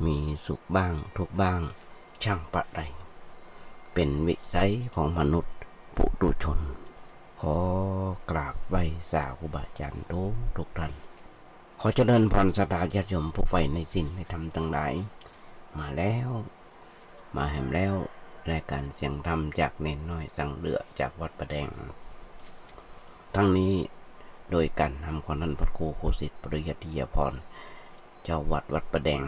มีสุขบ้างทุกบ้างช่างประใดเป็นวิสัยของมนุษย์ปุถุชนขอกราบไหว้สาครูบาอาจารย์ทุกท่านขอเจริญพรศรัทธาญาติโยมผู้ใฝ่ในศีลในธรรมทั้งหลายมาแล้วมาแห่มแล้วรายการเสียงธรรมจากเน้นน้อยสังเดือจากวัดประแดงทั้งนี้โดยการนำของท่านพระครูโคสิทธิ์ปริยัติยาภรณ์เจ้าวัดประแดง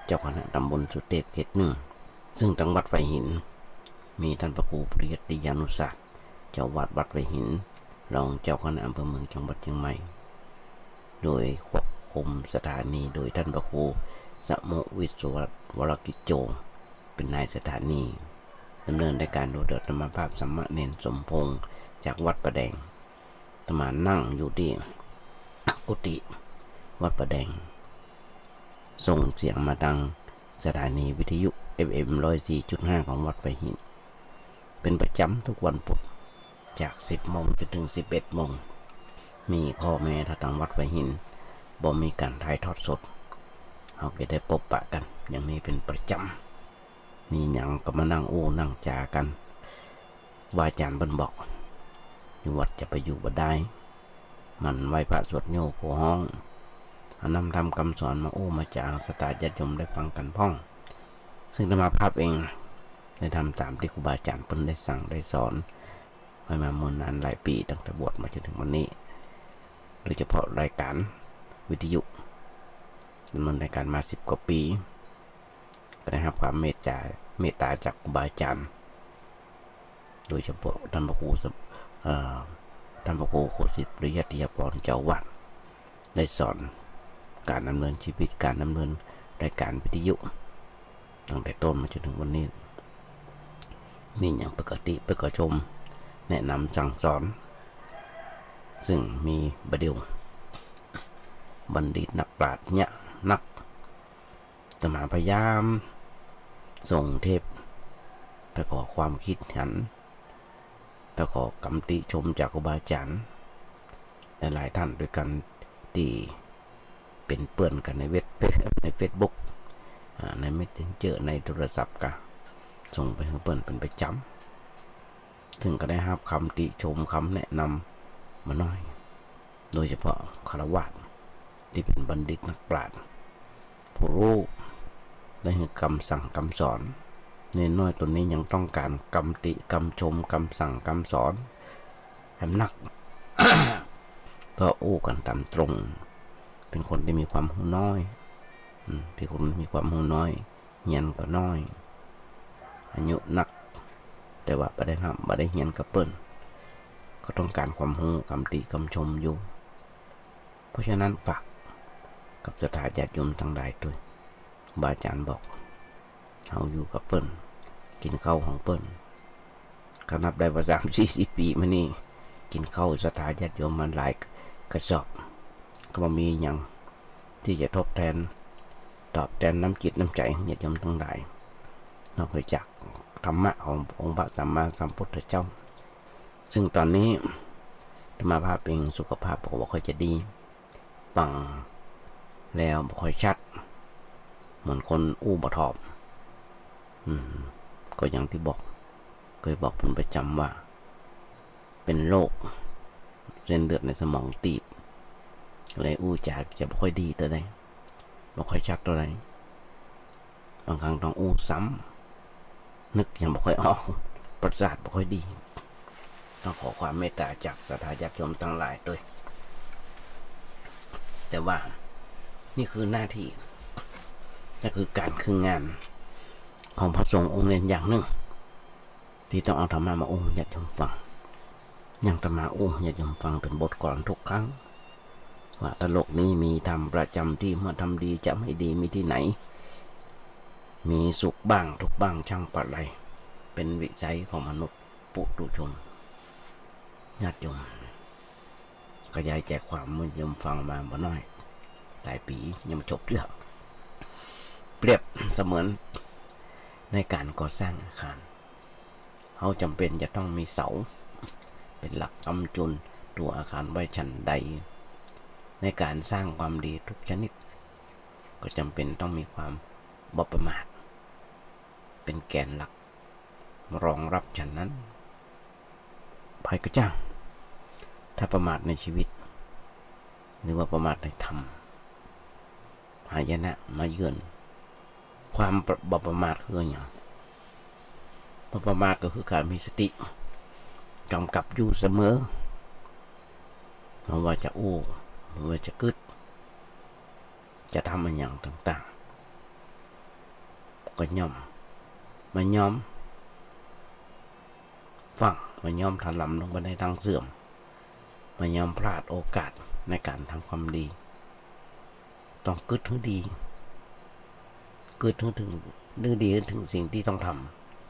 เจ้าคณะตำบลสุเทพเขตหนึ่งซึ่งจังหวัดไฟหินมีท่านพระครูปริยัติยานุศาสตร์เจ้าวัดไฟหินรองเจ้าคณะอำเภอเมืองจังหวัดเชียงใหม่โดยควบคุมสถานีโดยท่านพระครูสมุวิศวรกิจโจเป็นนายสถานีดำเนินรายการโดยธรรมภาพสัมมาเนนสมพงษ์จากวัดประแดงธรรมานั่งอยู่ที่กุฏิวัดประแดงส่งเสียงมาดังสถานีวิทยุ FM 104.5 ของวัดไฟหินเป็นประจำทุกวันพุธจาก 10 โมงจนถึง 11 โมงมีข้อแม้ถ้าทางวัดไฟหินบ่มีการถ่ายทอดสดเราก็ได้พบปะกันอย่างนี้เป็นประจำมีหยังก็มานั่งนั่งจากันว่าอาจารย์เพิ่นบอกอยู่วัดจะไปอยู่บ่ได้มันไหว้พระสวดโยกโกห้องนำธรรมคำสอนมามาจางสตาญาติโยมได้ฟังกันพ้องซึ่งธรรมภาพเองได้ทำตามที่ครูบาอาจารย์เพิ่นได้สั่งได้สอนไว้มาเมื่อนานหลายปีตั้งแต่บวชมาจนถึงวันนี้โดยเฉพาะรายการวิทยุดำเนินรายการมา10 กว่าปีก็ได้รับความเมตตาจากครูบาอาจารย์โดยเฉพาะท่านพระครูโคสิทธิ์ปริยัติยาภรณ์เจ้าวัดได้สอนการดำเนินชีวิตการดำเนินรายการวิทยุตั้งแต่ต้นมาจนถึงวันนี้มีอย่างปกติไปก็ชมแนะนำสั่งสอนซึ่งมีประเดี๋ยวบัณฑิตนักปราชญ์เนี่ยนักสมาพยายามส่งเทปไปขอความคิดเห็นไปขอกำติชมจากครูบาอาจารย์หลายท่านด้วยกันที่เป็นเพื่อนกันในเฟซบุ๊กในเมสเซนเจอร์ในโทรศัพท์ก็ส่งไปให้เพื่อนเป็นประจำซึ่งก็ได้รับคำติชมคำแนะนำมาน้อยโดยเฉพาะฆราวาสที่เป็นบัณฑิตนักปราชญ์ผู้รู้ได้ให้คำสั่งคำสอนเน้นน้อยตัวนี้ยังต้องการคำติคำชมคำสั่งคำสอนแถมนัก เพราะกันตามตรงเป็นคนที่มีความรู้น้อยเป็นคนมีความรู้น้อยเฮียนก็น้อยอายุนักแต่ว่าบ่ได้เฮียนกับเปิ้นก็ต้องการความรู้คำติคำชมอยู่เพราะฉะนั้นฝากกับศรัทธาญาติโยมทั้งหลายด้วยบาอาจารย์บอกเฮาอยู่กับเปิ้นกินข้าวของเปิ้นก็นับได้ว่า30-40 ปีมานี่กินข้าวศรัทธาญาติโยมมันหลายกระสอบก็บ่มีหยังที่จะตอบแทนน้ำจิตน้ำใจญาติโยมทั้งหลายนอกจากธรรมะขององค์พระสัมมาสัมพุทธเจ้าซึ่งตอนนี้ธรรมภาพเองสุขภาพบอกว่าค่อยจะดีฟังแล้วบ่ค่อยชัดเหมือนคนบ่ทอบก็อย่างที่บอกเคยบอกเป็นประจำว่าเป็นโรคเส้นเลือดในสมองตีบเลยจะบ่ค่อยดีตัวใดบ่ค่อยชัดตัวใดบางครั้งต้องซ้ำนึกยังบ่ค่อยออกประสาทบ่ค่อยดีต้องขอความเมตตาจากศรัทธาญาติโยมทั้งหลายด้วยแต่ว่านี่คือหน้าที่นั่นคือการคืองานของพระสงฆ์องค์เน้นอย่างหนึ่งที่ต้องเอาธรรมะมาญาติโยมฟังอย่างธรรมะญาติโยมฟังเป็นบทก่อนทุกครั้งว่าตลกนี้มีธรรมประจำที่เมื่อทำดีจะไม่ดีมีที่ไหนมีสุขบ้างทุกบ้างช่างปะไรเป็นวิสัยของมนุษย์ปุถุชนญาติโยมขยายแจกความมุ่งยมฟังมาบ่น้อยหลายปียังไม่จบเรื่องเปรียบเสมือนในการก่อสร้างอาคารเขาจำเป็นจะต้องมีเสาเป็นหลักกำจุนตัวอาคารไว้ชั้นใดในการสร้างความดีทุกชนิดก็จำเป็นต้องมีความ บ่ประมาทเป็นแกนหลักรองรับฉันนั้นภัยก็จ้างถ้าประมาทในชีวิตหรือว่าประมาทในธรรมหายนะมาเยือนความบ่ประมาทคืออย่างบ่ประมาทก็คือการมีสติกำกับอยู่เสมอไม่ว่าจะอู้ไม่ว่าจะกึดจะทำอะไรอย่างต่างๆก็ย่อมมันย่อมฟังมันย่อมถลำลงไปในทางเสื่อมมันย่อมพลาดโอกาสในการทำความดีต้องกึดให้ดีกึดให้ถึงดื้อดีถึงสิ่งที่ต้องท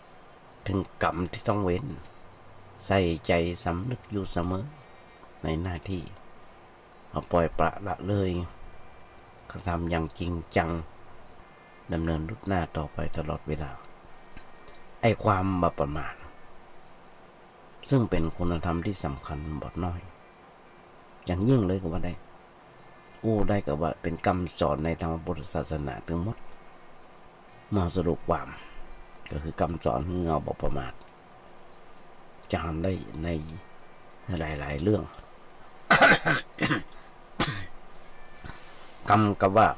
ำถึงกรรมที่ต้องเว้นใส่ใจสำนึกอยู่เสมอในหน้าที่เอาปล่อยปละละเลยกระทำอย่างจริงจังดำเนินรุดหน้าต่อไปตลอดเวลาไอ้ความบ่ประมาทซึ่งเป็นคุณธรรมที่สำคัญบทน้อยอย่างยิ่งเลยก็ว่าได้ได้ก็ว่าเป็นคำสอนในธรรมพุทธศาสนาทั้งหมดมาสรุปความก็คือคำสอนที่เราบ่ประมาทจะทำได้ในหลายๆเรื่อง กรรมกับว่า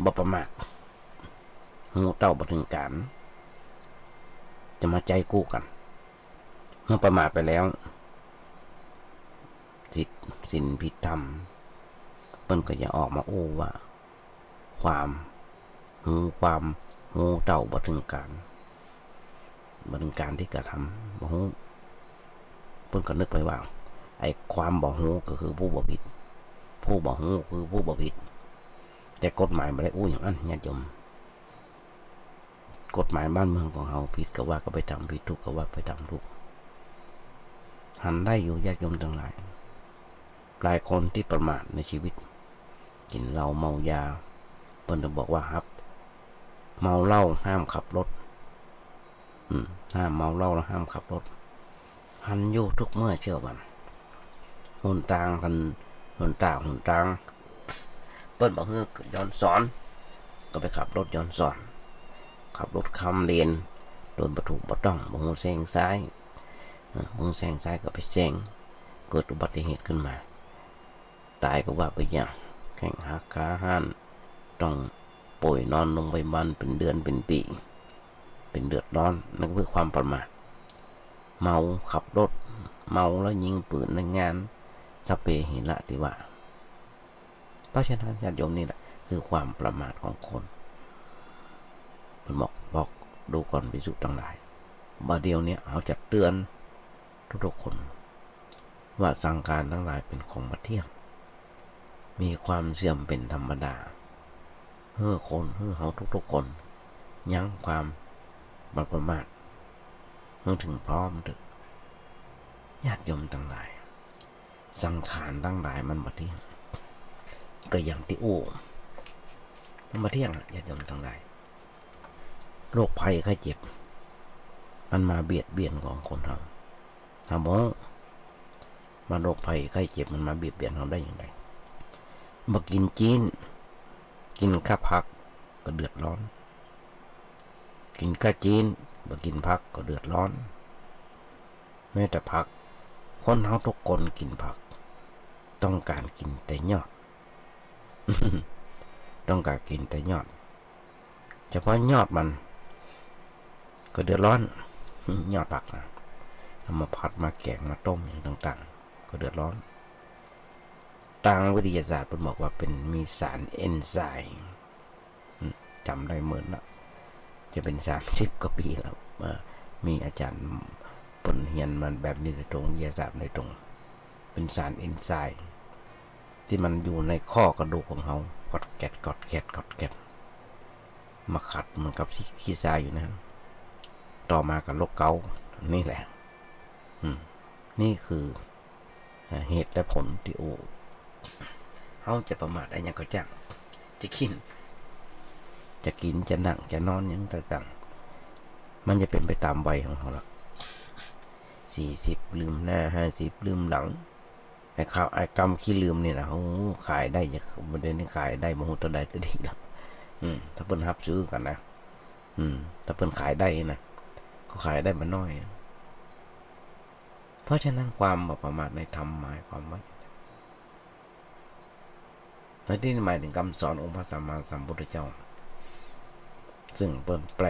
บ่ประมาทหูเต้าบ่ถึงการจะมาใจกู้กันเมื่อประมาทไปแล้วศีลผิดธรรมเปิ้นก็จะออกมาว่าความหูเต้าบ่ถึงการที่กระทำบ่หูเปิ้นก็นึกไปว่าไอ้ความบ่หูก็คือผู้บ่ผิดผู้บ่หูคือผู้บ่ผิดแต่กฎหมายไม่ได้อย่างนั้นญาติโยมกฎหมายบ้านเมืองของเราผิดก็ว่าก็ไปทำผิดถูกก็ว่าไปทำถูกหันได้อยู่ญาติโยมทั้งหลายหลายคนที่ประมาทในชีวิตกินเหล้าเมายาเพิ่นจะบอกว่าครับเมาเหล้าห้ามขับรถห้ามเมาเหล้าแล้วห้ามขับรถหันอยู่ทุกเมื่อเชื่อวันหนทางเปิ้นบอกให้ย้อนสอนก็ไปขับรถย้อนสอนขับรถคำเลนโดนประถูกบ่ต้องบ่ฮู้แซงซ้ายก็ไปแซงเกิดอุบัติเหตุขึ้นมาตายก็ว่าไปอย่างแข้งหักขาหันต้องป่วยนอนโรงพยาบาลเป็นเดือนเป็นปีเป็นเดือดร้อนนั่นคือความประมาทเมาขับรถเมาแล้วยิงปืนในงานสเปหิละติว่าเพราะฉะนั้นญาติโยมนี่แหละคือความประมาทของคนมันบอกดูก่อนภิกษุทั้งหลายบัดเดียวนี้เขาจะเตือนทุกคนว่าสังขารทั้งหลายเป็นของไม่เที่ยงมีความเสื่อมเป็นธรรมดาเขาทุกคนยั้งความประมาทเมื่อถึงพร้อมถึงญาติโยมทั้งหลายสังขารทั้งหลายมันไม่เที่ยงก็อย่างที่มันไม่เที่ยงญาติโยมทั้งหลายโรคภัยไข้เจ็บมันมาเบียดเบียนของคนเราถามว่ามาโรคภัยไข้เจ็บมันมาเบียดเบียนเราได้อย่างไรมากินจีนกินข้าวผักก็เดือดร้อนกินข้าวจีนมากินผักก็เดือดร้อนแม้แต่ผักคนเราทุกคนกินผักต้องการกินแต่ยอด ต้องการกินแต่ยอดเฉพาะยอดมันก็เดือดร้อน ยอดผักนะเอามาผัดมาแกงมาต้มอย่างต่างๆก็เดือดร้อนทางวิทยาศาสตร์มันบอกว่าเป็นมีสารเอนไซม์จำได้เหมือนละจะเป็น30 กว่าปีแล้วมีอาจารย์ปนเรียนมันแบบนี้ในตรงวิทยาศาสตร์ในตรงเป็นสารเอนไซม์ที่มันอยู่ในข้อกระดูกของเขากดแกะมาขัดเหมือนกับขี้ทรายอยู่นะต่อมากับโรคเกาต์นี่แหละนี่คือเหตุและผลที่เขาจะประมาทอะไรอย่างก็จังจะกินจะนั่งจะนอนอย่างต่างๆมันจะเป็นไปตามวัยของเขาละ40ลืมหน้า50ลืมหลังไอ้กรรมขี้ลืมเนี่ยนะเขาขายได้จะประเด็นนี้ขายได้มโหตัวใดตัวดีแล้ว ถ้าเพิ่นรับซื้อกันนะถ้าเพิ่นขายได้นะก็ขายได้มาน้อยเพราะฉะนั้นความประมาทในธรรมหมายความว่าในที่นี้หมายถึงคำสอนองค์พระสัมมาสัมพุทธเจ้าซึ่งเพิ่นแปล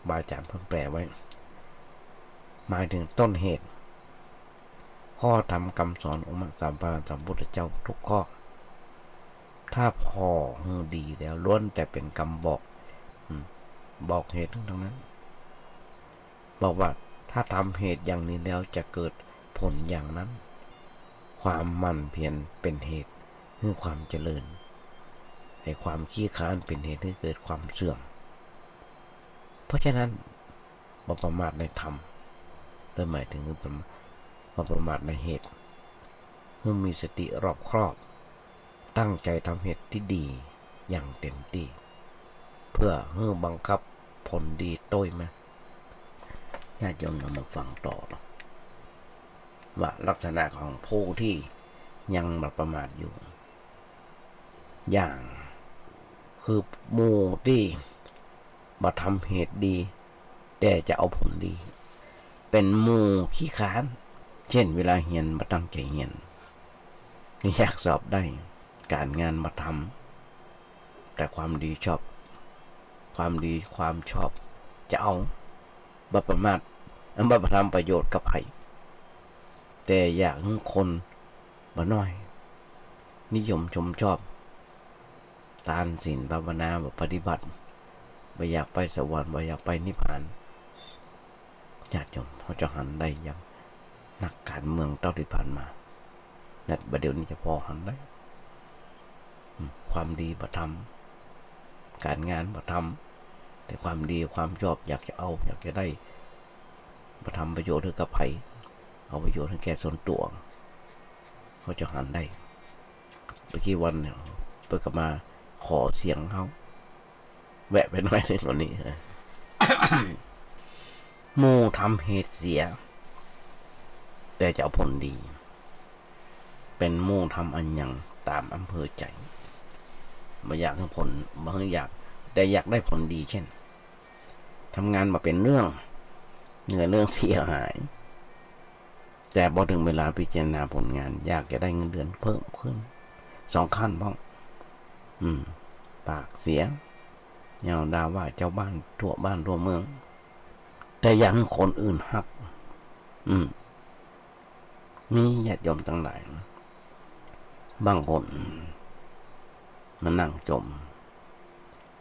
บาอาจารย์เพิ่นแปลไว้หมายถึงต้นเหตุข้อธรรมคำสอนองค์พระสัมมาสัมพุทธเจ้าทุกข้อถ้าพอดีแล้วล้วนแต่เป็นคำบอกเหตุทั้งนั้นบอกว่าถ้าทำเหตุอย่างนี้แล้วจะเกิดผลอย่างนั้นความมั่นเพียรเป็นเหตุให้ความเจริญให้ความขี้ค้านเป็นเหตุให้เกิดความเสื่อมเพราะฉะนั้นบ่ประมาทในธรรมโดยหมายถึงบ่ประมาทในเหตุให้มีสติรอบครอบตั้งใจทำเหตุที่ดีอย่างเต็มที่เพื่อให้บังคับผลดีโต้ยมาญาติโยมนำมาฟังต่อว่าลักษณะของผู้ที่ยังประมาทอยู่อย่างคือหมู่ที่มาทำเหตุดีแต่จะเอาผลดีเป็นหมู่ขี้ค้านเช่นเวลาเรียนมาตั้งใจเรียนอยากสอบได้การงานมาทำแต่ความดีชอบความชอบจะเอาบ่ประมาทบ่ทำประโยชน์กับใครแต่อยากให้คนบ่น้อยนิยมชมชอบทานศีลภาวนาปฏิบัติบ่อยากไปสวรรค์บ่อยากไปนิพพานญาติโยมเขาจะหันได้อย่างนักการเมืองเท่าที่ผ่านมาและบัดเดี๋ยวนี้จะพอหันได้ความดีบ่ทำการงานบ่ทำแต่ความดีความชอบอยากจะเอาอยากจะได้บ่ทำประโยชน์ให้กับไผเอาประโยชน์ให้แก่ส่วนตัวเขาจะหันได้เมื่อกี้วันเนี่ยเปิดกลับมาขอเสียงเขาแวะไปหน่อยในวันนี้ หมู่ทำเหตุเสียแต่จะเอาผลดีเป็นหมู่ทำอันยังตามอำเภอใจไม่อยากให้ผลบางอยากแต่อยากได้ผลดีเช่นทำงานมาเป็นเรื่องเสียหายแต่พอถึงเวลาพิจารณาผลงานอยากจะได้เงินเดือนเพิ่มขึ้น2 ขั้นบ้างปากเสียยาวดาว่าเจ้าบ้านทั่วบ้านทั่วเมืองแต่อยากให้คนอื่นฮักมีญาติโยมทั้งหลายบางคนมันนั่งจม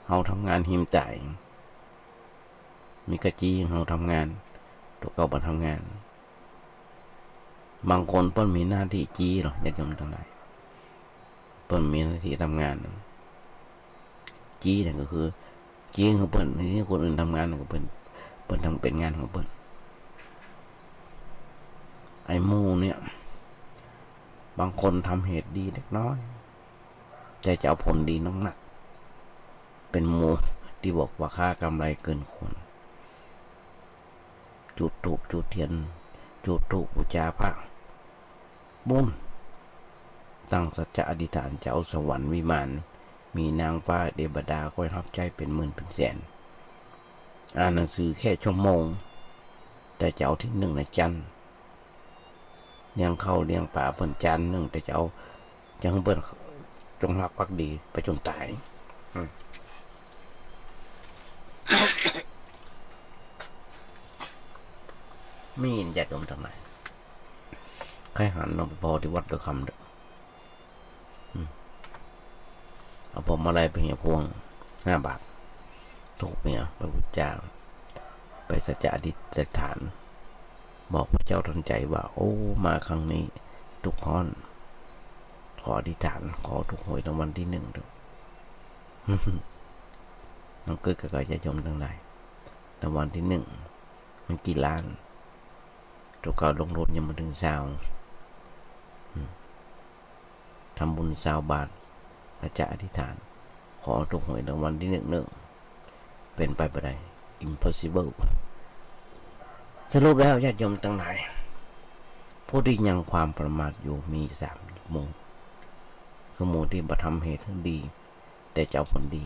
เขาทำงานหิมใจมีกระจีเขาทำงานตัวเก่ามาทำงานบางคนเพิ่นมีหน้าที่จีหรอญาติโยมทั้งหลายเพิ่นมีหน้าที่ทำงานจีเนี่ยก็คือจีของเพิ่นนี่คนอื่นทำงานของเพิ่นทำเป็นงานของเพิ่นไอ้หมู่เนี่ยบางคนทำเหตุดีเล็กน้อยแต่จะเอาผลดีน้ำหนักเป็นหมู่ที่บอกว่าค่ากำไรเกินควรจุดธูปจุดเทียนจุดธูปบูชาพระบุญตั้งสัจจะอธิษฐานจะเอาสวรรค์วิมานมีนางฟ้าเทวดาคอยรับใจเป็นหมื่นเป็นแสนอ่านหนังสือแค่ชั่วโมงแต่จะเอาที่1ในจันทร์เลี้ยงเข้าเลี้ยงป่าเพิ่นจาน1แต่จะเอาจังเพิ่นจงรักภักดีไปจนตายมีญาติโยมทั้งหลายใครหันลงไปพอที่วัดด้วยคำเด้อเอาผมอะไรไปเหี่ยพวง5 บาทถูกเนี่ยพระพุทธเจ้าไปสัจจะอธิษฐานบอกพระเจ้าทันใจว่าโอ้มาครั้งนี้ทุกคนขออธิษฐานขอถูกหวยรางวัลที่1ด้วยน้องเกิดกับญาติโยมทั้งหลายรางวัลที่1มันกี่ล้านตัวเก่าลงรถยังมาถึง20ทำบุญ20 บาทสัจจะอธิษฐานขอถูกหวยรางวัลที่1เป็นไปบ่ได้ impossible สรุปแล้วญาติโยมทั้งหลายผู้ที่ยังความประมาทอยู่มี3 หมู่คือหมู่ที่บ่ทำเหตุดีแต่จะเอาผลดี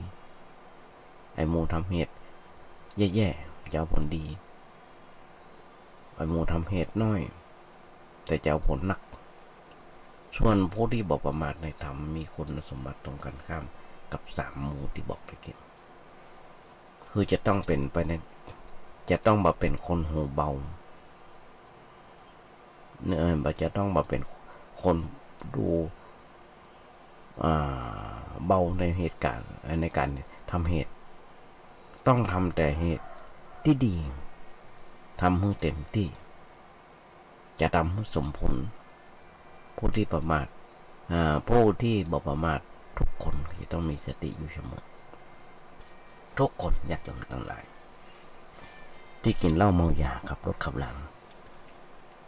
ไอ้หมูทำเหตุแย่ๆจะเอาผลดีไอ้หมูทำเหตุน้อยแต่จะเอาผลหนักส่วนผู้ที่บอกประมาทในธรรมมีคุณสมบัติตรงกันข้ามกับ3 หมู่ที่บอกไปกี้คือจะต้องเป็นไปในจะต้องมาเป็นคนหูเบาเนื้อจะต้องมาเป็นคนดูเบาในเหตุการณ์ในการทำเหตุต้องทำแต่เหตุที่ดีทำให้เต็มที่จะทำให้สมผลผู้ที่ประมาทผู้ที่บอกประมาททุกคนจะต้องมีสติอยู่เสมอทุกคนญาติโยมทั้งหลายที่กินเหล้าเมายาขับรถขับหลัง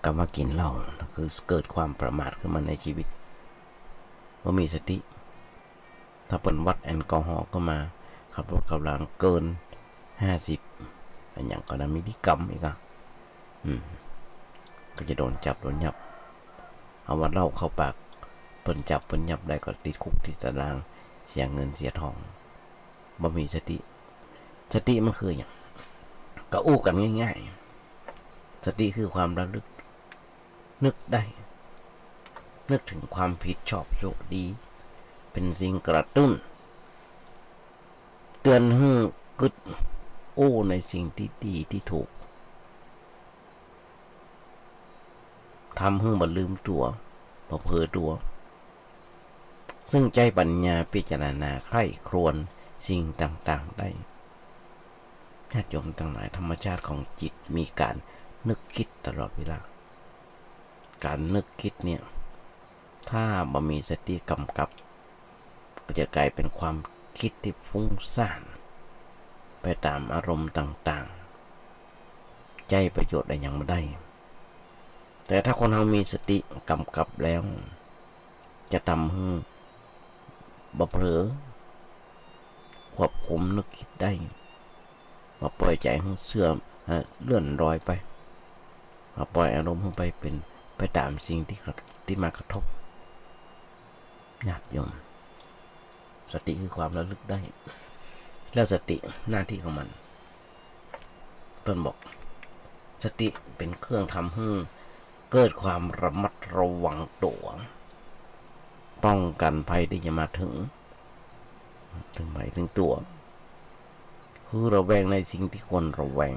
ก็มากินเหล้าคือเกิดความประมาทขึ้นมาในชีวิตว่ามีสติถ้าเป็นวัดแอลกอฮอล์ก็มาขับรถขับหลังเกิน50อันอย่างก็นะมิลลิกรัมอีกก็จะโดนจับโดนยับเอาว่าเหล้าเข้าปากเปิ้นจับเปิ้นยับได้ก็ติดคุกติดตารางเสียเงินเสียทองบ่มีสติมันคืออย่างก็อู้กันง่ายๆสติคือความระลึกนึกได้นึกถึงความผิดชอบโชคดีเป็นสิ่งกระตุ้นเตือนให้กึดอู้ในสิ่งที่ดีที่ถูกทำให้บ่ลืมตัวบ่เผลอตัวซึ่งใจปัญญาพิจารณาใคร่ครวญสิ่งต่างๆได้ญาติโยมทั้งหลายธรรมชาติของจิตมีการนึกคิดตลอดเวลาการนึกคิดเนี่ยถ้าบ่มีสติกำกับก็จะกลายเป็นความคิดที่ฟุ้งซ่านไปตามอารมณ์ต่างๆใจประโยชน์ได้อย่างไม่ได้แต่ถ้าคนเรามีสติกำกับแล้วจะทำให้บ่เผลอควบคุมนึกคิดได้มาปล่อยใจให้เสื่อมเลื่อนลอยไปมาปล่อยอารมณ์ไปเป็นไปตามสิ่งที่มากระทบญาติโยมสติคือความระลึกได้แล้วสติหน้าที่ของมันเพิ่นบอกสติเป็นเครื่องทำให้เกิดความระมัดระวังตัวป้องกันภัยที่จะมาถึงภัยถึงตัวคือระแวงในสิ่งที่ควรระแวง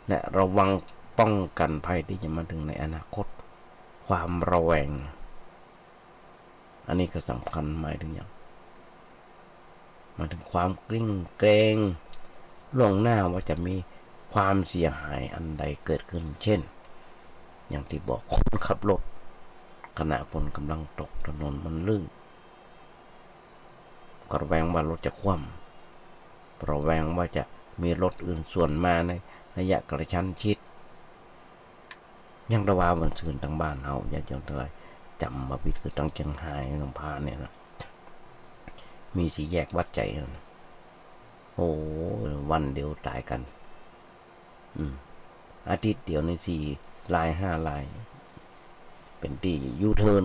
และระวังป้องกันภัยที่จะมาถึงในอนาคตความระแวงอันนี้ก็สำคัญหมายถึงอย่างมาถึงความกลิ้งเกรงล่วงหน้าว่าจะมีความเสียหายอันใดเกิดขึ้นเช่นอย่างที่บอกคนขับรถขณะฝนกำลังตกถนนมันลื่นก็ระแวงว่ารถจะคว่ำระแวงว่าจะมีรถอื่นส่วนมาในระยะกระชั้นชิดยังระวาวันซื่นทางบ้านเฮาญาติโยมทั้งหลายจำมาพิดคือตั้งเชียงรายลำพาเนี่ยนะมีสี่แยกวัดใจนะโอ้วันเดียวตายกันอาทิตย์เดียวใน4 ลาย 5 ลายเป็นตียูเทิร์น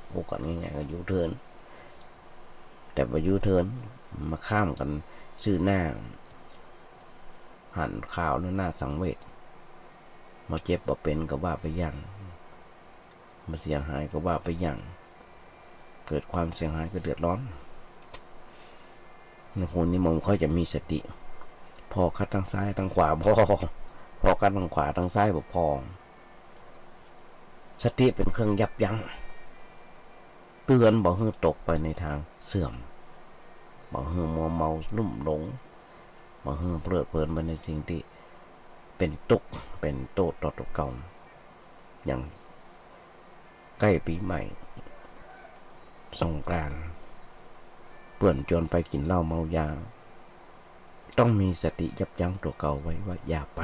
โอ้กันง่ายๆก็ยูเทิร์นแต่ว่ายูเทิร์นมาข้ามกันซื้อหน้าหันข่าวหน้าสังเวชมาเจ็บบ่เป็นก็ว่าไปอย่างมาเสียหายก็ว่าไปอย่างเกิดความเสียหายก็เดือดร้อนในคนนี้มันเขาจะมีสติพอคัดทางซ้ายทางขวาพอคัดทางขวาทางซ้ายบ่พอสติเป็นเครื่องยับยั้งเตือนบ่ให้ตกไปในทางเสื่อมบ่ให้มัวเมาลุ่มหลงบ่ให้เพลิดเพลินไปในสิ่งที่เป็นทุกข์เป็นโทษต่อตัวเก่าอย่างใกล้ปีใหม่สงกรานต์เปื่อนจนไปกินเหล้าเมายาต้องมีสติยับยั้งตัวเก่าไว้ว่าอย่าไป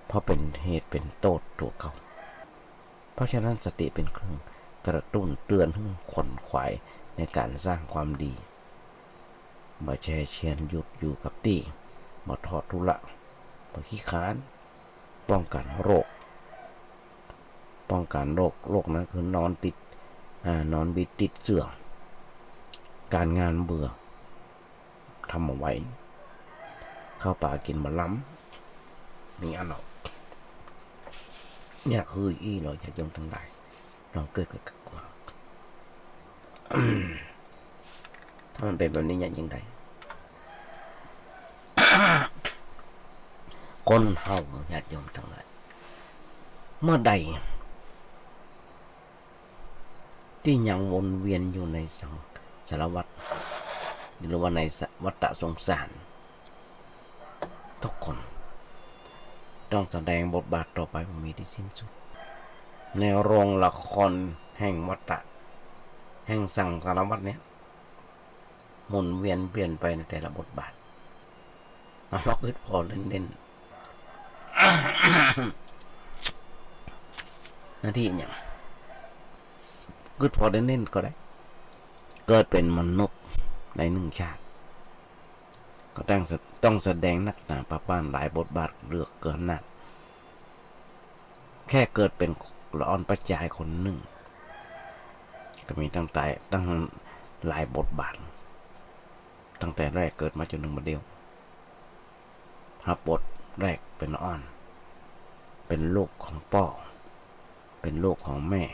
เพราะเป็นเหตุเป็นโทษตัวเก่าเพราะฉะนั้นสติเป็นเครื่องกระตุ้นเตือนให้ขวนขวายในการสร้างความดีมาแช่เชียนหยุดอยู่กับที่มาทอดทุระมาขี้ค้านป้องกันโรคนั้นคือนอนบิดติดเสื่อการงานเบื่อ ำเอาไว้เข้าป่ากินมะล้ำมีอันหรอกเนี่ยคืออีเราจะยงทั้งหลายเราเกิดกับกว่าถ้ามันเป็นแบบนี้อย่างยังไงคนเฮาญาติโยมทั้งหลายเมื่อใดที่ยังวนเวียนอยู่ในสารวัฏหรือว่าในวัฏสงสารทุกคนต้องแสดงบทบาทต่อไปมันมีที่สิ้นสุดในโรงละครแห่งวัฏแห่งสังสารวัฏเนี้ยหมุนเวียนเปลี่ยนไปในแต่ละบทบาทเราคิดพอเล่นหน้าที่อย่างคิดพอเล่นก็ได้เกิดเป็นมนุษย์ในหนึ่งชาติก็ต้องแสดงนักหนาประปานหลายบทบาทเลือกเกินนัดแค่เกิดเป็นละอ่อนประจายคนหนึ่งก็มีตั้งหลายบทบาทตั้งแต่แรกเกิดมาจนถึงบัดเดียวรับบทแรกเป็นอ่อนเป็นลูกของพ่อเป็นลูกของแม่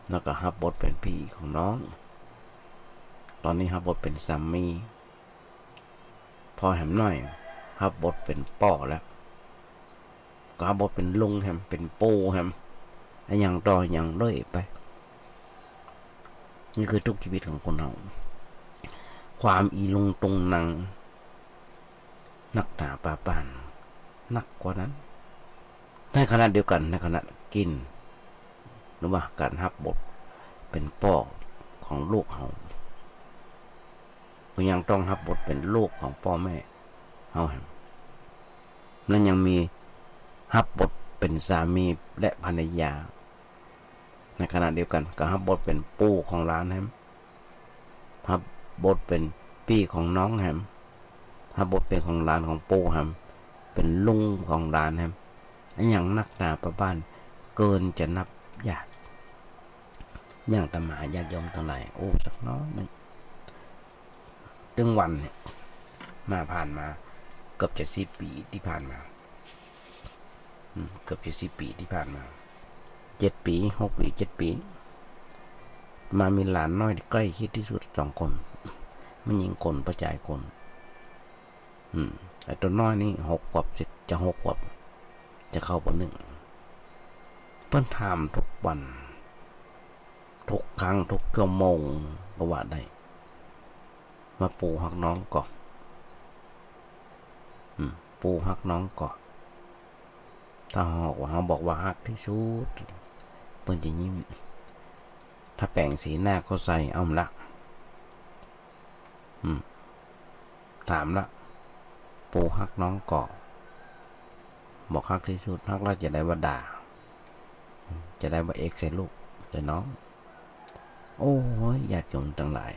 แล้วก็รับบทเป็นพี่ของน้องตอนนี้รับบทเป็นสามีพอแหมหน่อยรับบทเป็นพ่อแล้วก็รับบทเป็นลุงแฮมเป็นปู่แฮมอย่างต่ออย่างเรื่อยไปนี่คือทุกชีวิตของคนเราความอีลุงตุงนังนักหนาปาปานนักกว่านั้นในขณะเดียวกันในขณะกินหรือว่าการรับบทเป็นพ่อของลูกเขาก็ยังต้องรับบทเป็นลูกของพ่อแม่เขาและยังมีรับบทเป็นสามีและภรรยาในขณะเดียวกันก็รับบทเป็นปู่ของหลานแฮมรับบทเป็นพี่ของน้องแฮมรับบทเป็นของหลานของปู่แฮมเป็นลุงของหลานแฮมอย่างนักหนาประบ้านเกินจะนับญาติอย่างตมาญาติโยมทั้งหลายโอ้สักน้อยนึงตึงวันเนี่ยมาผ่านมาเกือบจะ10 ปีที่ผ่านมาเกือบจะ10 ปีที่ผ่านมา7 ปี6 ปี7 ปีมามีหลานน้อยที่ใกล้ชิดที่สุด2 คนมันยิงคนประจายคนไอ้ตัวน้อยนี่6 ขวบจะ6 ขวบจะเข้าป .1 เพิ่นถามทุกวันทุกครั้งทุกชั่วโมงก็ว่าได้มาปู่ฮักน้องก่อนปู่ฮักน้องก่อนถ้าเขาบอกว่าฮักที่สุดเพิ่นจะยิ้มถ้าแปลงสีหน้าก็ใส่อ้อมละถามละปู่ฮักน้องก่อนบอกฮักที่สุดฮักแล้วจะได้ว่าด่าจะได้ว่าเอกใส่ลูกใส่น้องโอ้ยญาติโยมทั้งหลาย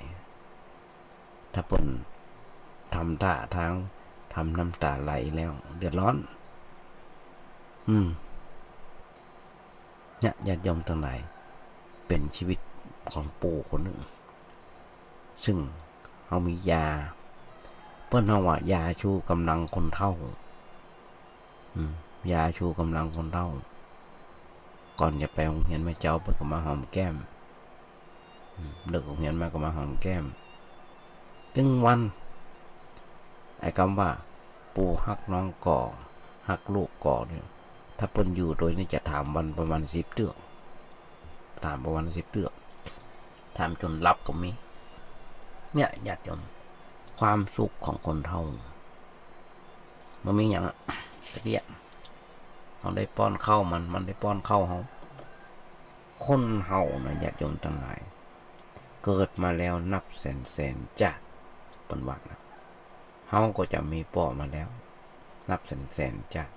ถ้าเพิ่นทำท่าทางทำน้ำตาไหลแล้วเดือดร้อนเนี่ยญาติโยมทั้งหลายเป็นชีวิตของปู่คนหนึ่งซึ่งเขามียาเพิ่นเอาว่ายาชูกำลังคนเฒ่ายาชูกำลังคนเฒ่าก่อนจะไปโรงเรียนแม่เจ้าเพิ่นก็มาหอมแก้มเลิกโรงเรียนมาก็มาหอมแก้มถึงวันไอ้คำว่าปู่ฮักน้องก่อฮักลูกก่อเนี่ยถ้าเพิ่นอยู่โดยนี่จะถามวันประมาณ10 เทื่อถามประมาณ10 เทื่อถามจนรับก็มีเนี่ยญาติโยมความสุขของคนเฒ่ามันมีอย่างตะเกียบเขาได้ป้อนข้าวมันได้ป้อนข้าวเขาคนเฮานะญาติโยมทั้งหลายเกิดมาแล้วนับแสนชาติเป็นวันนะเฮาก็จะมีพ่อมาแล้วนับแสนชาติ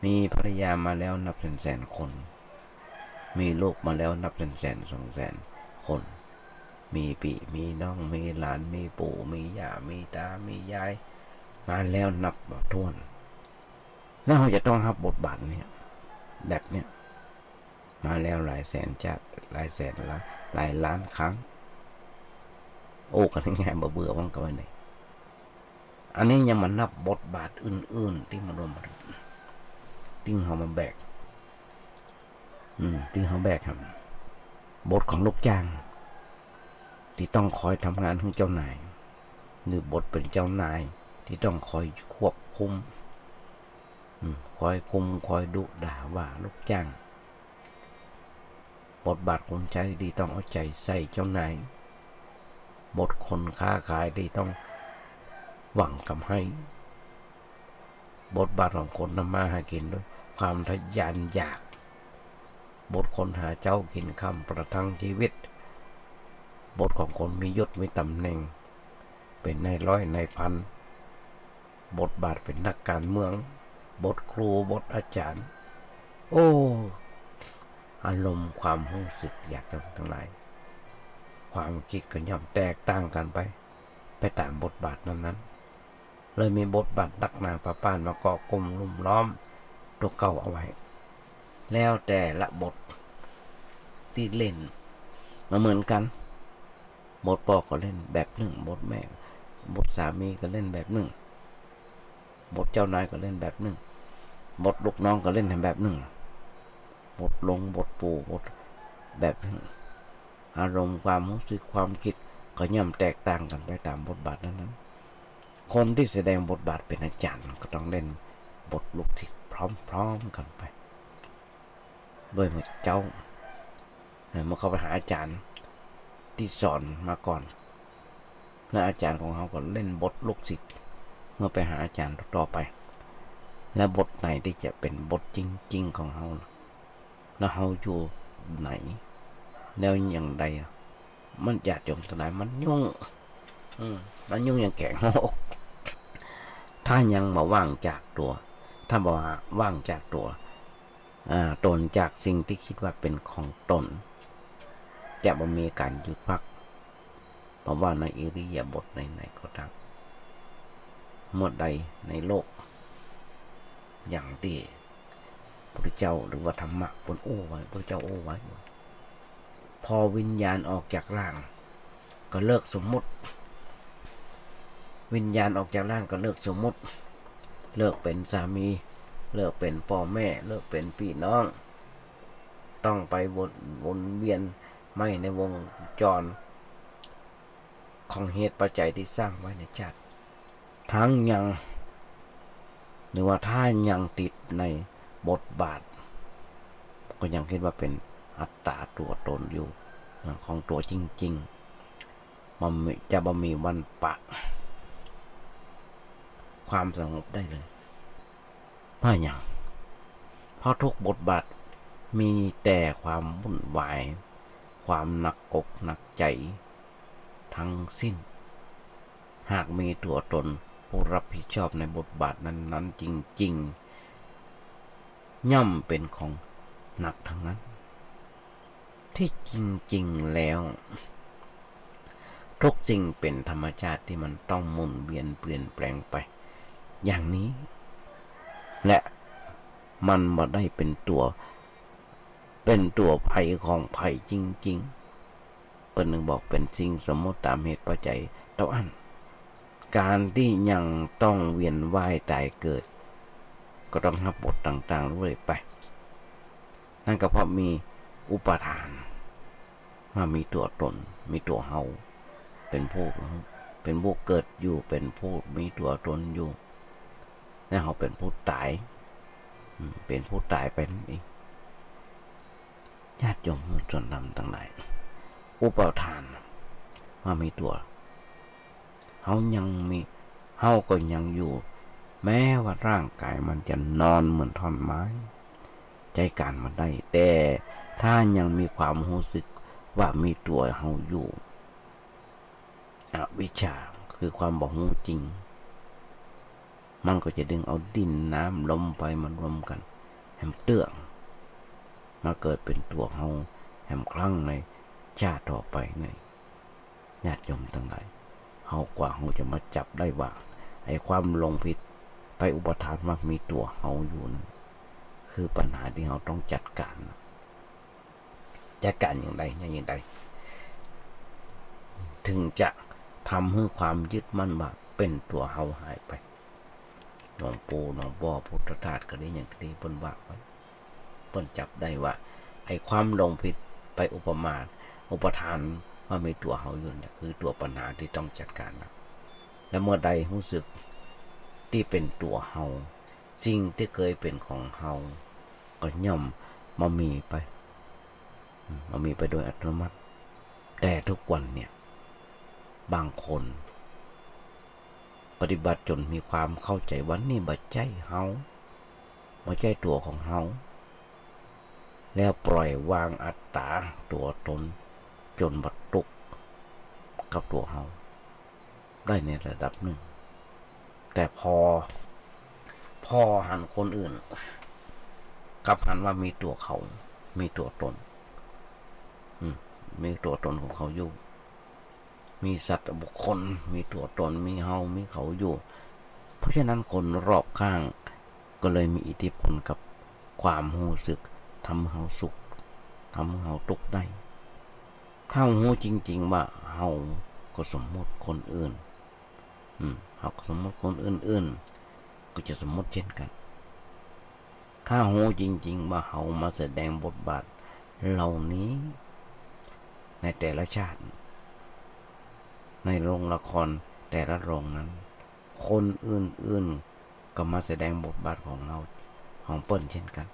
มีภรรยามาแล้วนับแสนคนมีลูกมาแล้วนับแสน2 แสนคนมีพี่มีน้องมีหลานมีปู่มีย่ามีตามียายมาแล้วนับบ่ถ้วนแล้วเราจะต้องรับบทบาทเนี่ยแบบเนี้ยมาแล้วหลายแสนชาติหลายแสนหลายล้านครั้ง โอ้กันง่ายๆเบื่อมันก็ไม่ได้อันนี้ยังมันนับบทบาทอื่นๆที่มันรวมที่เขามาแบกที่เขาแบกครับบทของลูกจ้างที่ต้องคอยทำงานของเจ้านายหรือบทเป็นเจ้านายที่ต้องคอยควบคุมคอยคุมคอยดุด่าว่าลูกจ้างบทบาทคนใช้ที่ต้องเอาใจใส่เจ้านายบทคนค้าขายที่ต้องหวังกำไรบทบาทของคนทำมาหากินด้วยความทะยานอยากบทคนหาเจ้ากินคำประทังชีวิตบทของคนมียศมีตำแหน่งเป็นนายร้อยนายพันบทบาทเป็นนักการเมืองบทครูบทอาจารย์โอ้อารมณ์ความรู้สึกอยากทั้งหลายความคิดก็ย่อมแตกต่างกันไปตามบทบาทนั้นๆเลยมีบทบาทนักนางป้าป้านมาเกาะกลุ่มลุ่มล้อมตัวเก่าเอาไว้แล้วแต่ละบทที่เล่นมาเหมือนกันบทพ่อก็เล่นแบบหนึ่งบทแม่บทสามีก็เล่นแบบหนึ่งบทเจ้านายก็เล่นแบบหนึ่งบทลูกน้องก็เล่นแบบหนึ่งบทลงบทปู่บทแบบหนึ่งอารมณ์ความรู้สึกความคิดก็ย่อมแตกต่างกันไปตามบทบาทนั้นๆคนที่แสดงบทบาทเป็นอาจารย์ก็ต้องเล่นบทลูกศิษย์พร้อมๆกันไปด้วยเหมือนเจ้าเมื่อเขาไปหาอาจารย์ที่สอนมาก่อนและอาจารย์ของเขาก็เล่นบทลูกศิษย์เมื่อไปหาอาจารย์ต่อไปและบทไหนที่จะเป็นบทจริงๆของเขาแล้วเขาอยู่ไหนแล้วอย่างใดมันอยากจงสลายมันยุ่งอย่างแก่งอกถ้ายังมาว่างจากตัวถ้าบอกว่างจากตัวตนจากสิ่งที่คิดว่าเป็นของตนจะบ่มีการหยุดพักเพราะว่าในอิริยาบถไหนๆก็ตามเมื่อใดในโลกอย่างที่พระเจ้าหรือว่าธรรมะบนโอ้ไว้พระเจ้าโอ้ไว้พอวิญญาณออกจากร่างก็เลิกสมมุติวิญญาณออกจากร่างก็เลิกสมมุติเลิกเป็นสามีเลิกเป็นพ่อแม่เลิกเป็นพี่น้องต้องไปวนเวียนไม่ในวงจรของเหตุปัจจัยที่สร้างไว้ในชาติทั้งยังหรือว่าถ้ายังติดในบทบาทก็ยังคิดว่าเป็นอัตตาตัวตนอยู่ของตัวจริงๆมันจะบ่มีวันปะความสงบได้เลยเพราะอย่างเพราะทุกบทบาทมีแต่ความวุ่นวายความหนักอกหนักใจทั้งสิ้นหากมีตัวตนผู้รับผิดชอบในบทบาทนั้นๆจริงๆย่อมเป็นของหนักทั้งนั้นที่จริงๆแล้วทุกสิ่งเป็นธรรมชาติที่มันต้องหมุนเวียนเปลี่ยนแปลงไปอย่างนี้และมันมาได้เป็นตัวภัยของภัยจริงๆเป็นหนึ่งบอกเป็นสิ่งสมมติตามเหตุปัจจัยเท่าอันการที่ยังต้องเวียนว่ายตายเกิดก็ต้องรับบทต่างๆเรื่อยไปนั่นก็เพราะมีอุปทานมามีตัวตนมีตัวเฮาเป็นผู้เกิดอยู่เป็นผู้มีตัวตนอยู่และเขาเป็นผู้ตายไปนั่นเองญาติโยมส่วนนำต่างหลายอุปทานมามีตัวเฮาก็ยังอยู่แม้ว่าร่างกายมันจะนอนเหมือนท่อนไม้ใจการมันได้แต่ถ้ายังมีความรู้สึกว่ามีตัวเฮาอยู่อวิชชาคือความบ่รู้จริงมันก็จะดึงเอาดินน้ำลมไปมันรวมกันแห่งเตื้องมาเกิดเป็นตัวเฮาแห่งครั้งในชาติต่อไปในญาติโยมทั้งหลายเฮากว่าเฮาจะมาจับได้ว่าไอ้ความหลงผิดไปอุปทานว่ามีตัวเฮาอยู่นั้นคือปัญหาที่เฮาต้องจัดการอย่างใดถึงจะ ทำให้ความยึดมั่นว่าเป็นตัวเฮาหายไปหลวงปู่หลวงพ่อพุทธทาสก็ได้อย่างที่เพิ่นว่าไว้เพิ่นจับได้ว่าไอ้ความหลงผิดไปอุปมาอุปทานว่ามีตัวเฮาอยู่เนี่ยคือตัวปัญหาที่ต้องจัดการนะและเมื่อใดรู้สึกที่เป็นตัวเฮาสิ่งที่เคยเป็นของเฮาก็ย่อมมามีไปโดยอัตโนมัติแต่ทุกวันเนี่ยบางคนปฏิบัติจนมีความเข้าใจว่านี่บ่ใช่เฮาบ่ใช่ตัวของเฮาแล้วปล่อยวางอัตตาตัวตนจนบรรลุกับตัวเฮาได้ในระดับหนึ่งแต่พอหันคนอื่นกับหันว่ามีตัวเขามีตัวตนมีตัวตนของเขาอยู่มีสัตว์บุคคลมีตัวตนมีเฮามีเขาอยู่เพราะฉะนั้นคนรอบข้างก็เลยมีอิทธิพลกับความรู้สึกทำให้เฮาสุขทำให้เฮาทุกข์ได้ถ้ารู้จริงๆว่าเฮาก็สมมติคนอื่นเฮาก็สมมติคนอื่นๆก็จะสมมติเช่นกันถ้ารู้จริงๆว่าเฮามาแสดงบทบาทเหล่านี้ในแต่ละชาติในโรงละครแต่ละโรงนั้นคนอื่นๆก็มาแสดงบทบาทของเราของเปิ้นเช่นกัน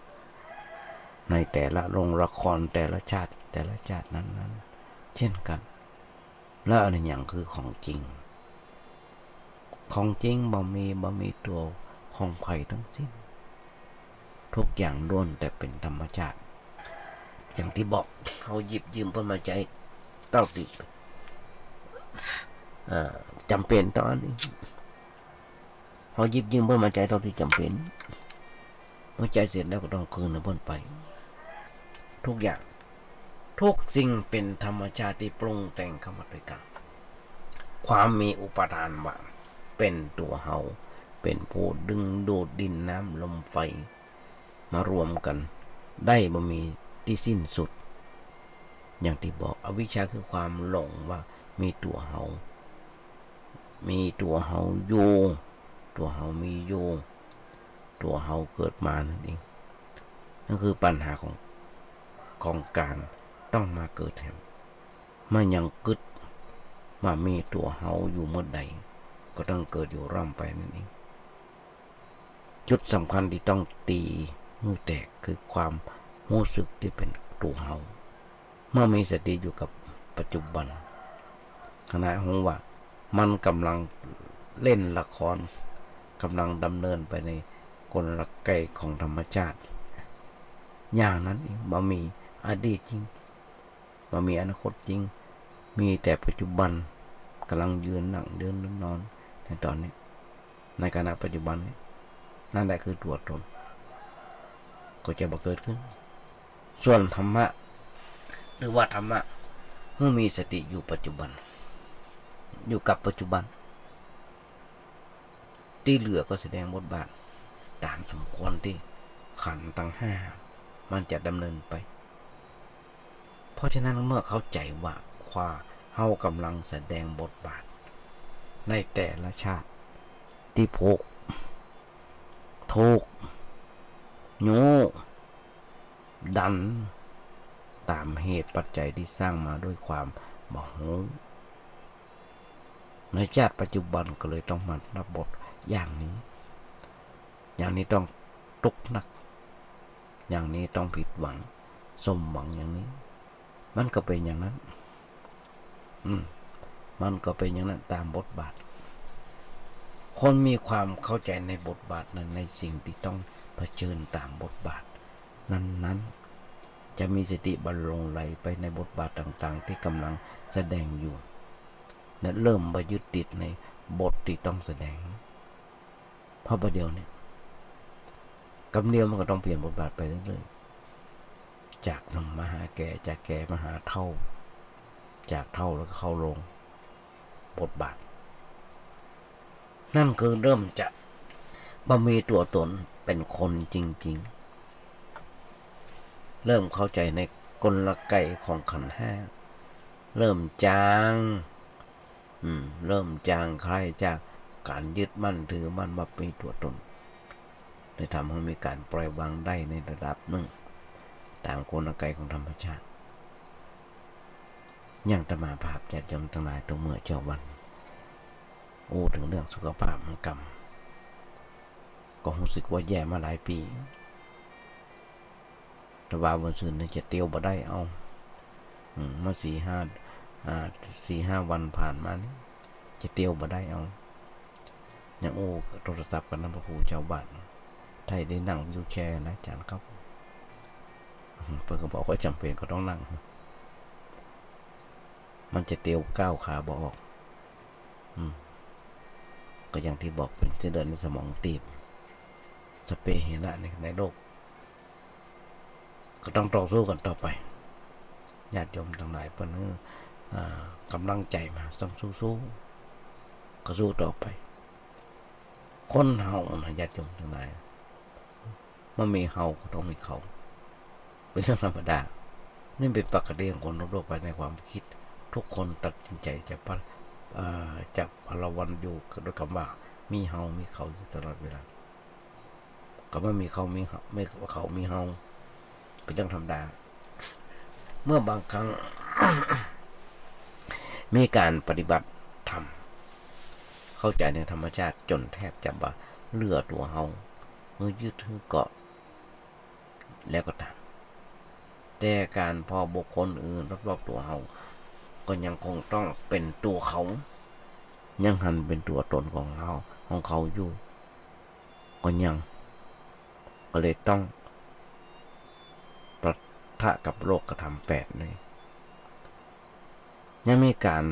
ในแต่ละโรงละครแต่ละชาตินั้นเช่นกันแล้วอันอย่างคือของจริงบ่มีตัวของใครทั้งสิ้นทุกอย่างล้วนแต่เป็นธรรมชาติอย่างที่บอกเขาหยิบยืมเพิ่นมาใจเต้าติดจำเป็นตอนนี้เขาหยิบยืมเพิ่นมาใจเท่าที่จำเป็นเมื่อใจเสร็จแล้วก็ต้องคืนเพิ่นไปทุกอย่างทุกสิ่งเป็นธรรมชาติที่ปรุงแต่งเข้ามาด้วยกันความมีอุปทานว่าเป็นตัวเฮาเป็นผู้ดึงดูดดินน้ำลมไฟมารวมกันได้บ่มีที่สิ้นสุดอย่างที่บอกอวิชชาคือความหลงว่ามีตัวเฮาอยู่ตัวเฮามีอยู่ตัวเฮาเกิดมานั่นเองนั่นคือปัญหาของการต้องมาเกิดแห่งมันยังกึดว่ามีตัวเฮาอยู่เมื่อใดก็ต้องเกิดอยู่ร่ำไปนั่นเองจุดสำคัญที่ต้องตีมือแตกคือความรู้สึกที่เป็นตัวเฮาเมื่อมีสติอยู่กับปัจจุบันขณะของว่ามันกำลังเล่นละครกำลังดำเนินไปในกลไกของธรรมชาติอย่างนั้นเองบ่มีอดีตจริงบ่มีอนาคตจริงมีแต่ปัจจุบันกำลังยืนนั่งเดินนอนในตอนนี้ในขณะปัจจุบันนี้นั่นแหละคือตัวตนก็จะบังเกิดขึ้นส่วนธรรมะหรือว่าธรรมะเมื่อมีสติอยู่ปัจจุบันอยู่กับปัจจุบันที่เหลือก็แสดงบทบาทตามสมควรที่ขันธ์ทั้งห้ามันจะดำเนินไปเพราะฉะนั้นเมื่อเข้าใจว่าเฮากำลังแสดงบทบาทในแต่ละชาติที่พกทุกโง่ดันตามเหตุปัจจัยที่สร้างมาด้วยความบ่รู้ในชาติปัจจุบันก็เลยต้องมารับบทอย่างนี้ต้องทุกข์นักอย่างนี้ต้องผิดหวังสมหวังอย่างนี้มันก็เป็นอย่างนั้นมันก็เป็นอย่างนั้นตามบทบาทคนมีความเข้าใจในบทบาทนั้นในสิ่งที่ต้องเผชิญตามบทบาทนั้นจะมีสติบรรลงไหลไปในบทบาทต่างๆที่กำลังแสดงอยู่และเริ่มไปยึดติดในบทที่ต้องแสดงเพราะประเดี๋ยวนี้กำเดียวมันก็ต้องเปลี่ยนบทบาทไปเรื่อยๆจากหนุ่มมาหาแก่จากแก่มาหาเฒ่าจากเฒ่าแล้วก็เข้าลงบทบาทนั่นคือเริ่มจะบ่มีตัวตนเป็นคนจริงๆเริ่มเข้าใจในกลไกของขันธ์ห้าเริ่มจาง เริ่มจางคลายจากการยึดมั่นถือมั่นว่าเป็นตัวตนได้ทำให้มีการปล่อยวางได้ในระดับหนึ่งตามกลไกของธรรมชาติอย่างตมาภาพญาติโยมทั้งหลายตัวเมื่อเจ้าวันถึงเรื่องสุขภาพของกรรมก็รู้สึกว่าแย่มาหลายปีแต่ว่าวันศุกร์นี่จะเตียวบ่ได้เอามา4-5 วันผ่านมานี่จะเตียวบ่ได้เอาอย่างโทรศัพท์กับน้ำพระครูเจ้าบ้านไทยได้นั่งวิวแชร์นะอาจารย์ครับเพื่อนก็บอกว่าจำเป็นก็ต้องนั่งมันจะเตียวก้าวขาบ่ออกก็อย่างที่บอกเป็นเส้นเลือดในสมองตีบสเปเฮระในโลกก็ต้องต่อสู้กันต่อไปญาติโยมทั้งหลายเพิ่นกำลังใจมาต้องสู้ก็สู้ต่อไปคนเฮานะญาติโยมทั้งหลายมันมีเฮาก็ต้องมีเขาเป็นเรื่องธรรมดานี่เป็นปกติของคนทั่วไปในความคิดทุกคนตัดสินใจจะพลวันอยู่ด้วยคำว่ามีเฮามีเขาอยู่ตลอดเวลาก็ไม่มีเขามีไม่เขามีเฮาเป็นเรื่องธรรมดาเมื่อบางครั้ง มีการปฏิบัติธรรมเข้าใจในธรรมชาติจนแทบจะว่าเลือตัวเฮายึดถือเกาะแล้วก็ตามแต่การพอบุคคลอื่นรอบๆตัวเฮาก็ยังคงต้องเป็นตัวเขายังหันเป็นตัวตนของเขาอยู่ก็เลยต้องปะทะกับโลกธรรม8นี่ยังมีการ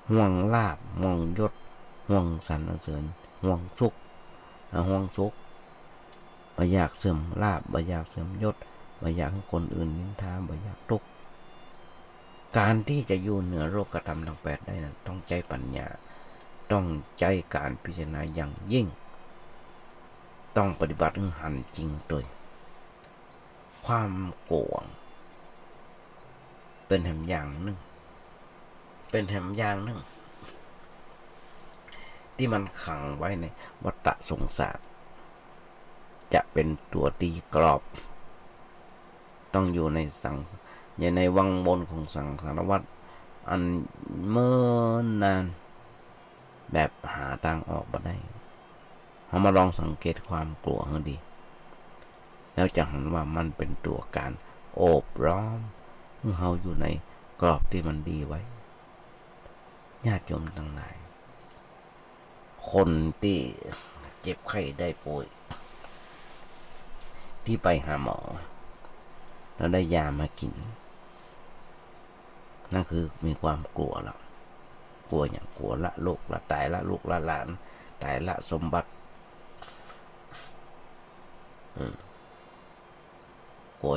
ห่วงลาภห่วงยศห่วงสรรเสริญห่วงสุขบ่อยากเสื่อมลาภบ่อยากเสื่อมยศบ่อยากให้คนอื่นนินทาบ่อยากทุกข์การที่จะอยู่เหนือโลกธรรมทั้ง8ได้นั้นต้องใจปัญญาต้องใจการพิจารณาอย่างยิ่งต้องปฏิบัติให้หันจริงโดยความโกรธเป็นแหมอย่างหนึ่งที่มันขังไว้ในวัฏสงสารจะเป็นตัวตีกรอบต้องอยู่ในวังวนของสังสารวัฏอันเมื่อนานแบบหาทางออกมาได้เรามาลองสังเกตความกลัวให้ดีแล้วจะเห็นว่ามันเป็นตัวการโอบล้อมให้เราอยู่ในกรอบที่มันดีไว้ญาติโยมทั้งหลายคนที่เจ็บไข้ได้ป่วยที่ไปหาหมอแล้วได้ยามากินนั่นคือมีความกลัวแล้วกลัวอย่างกลัวละโลกละตายละลูกละหลานตายละสมบัติกลั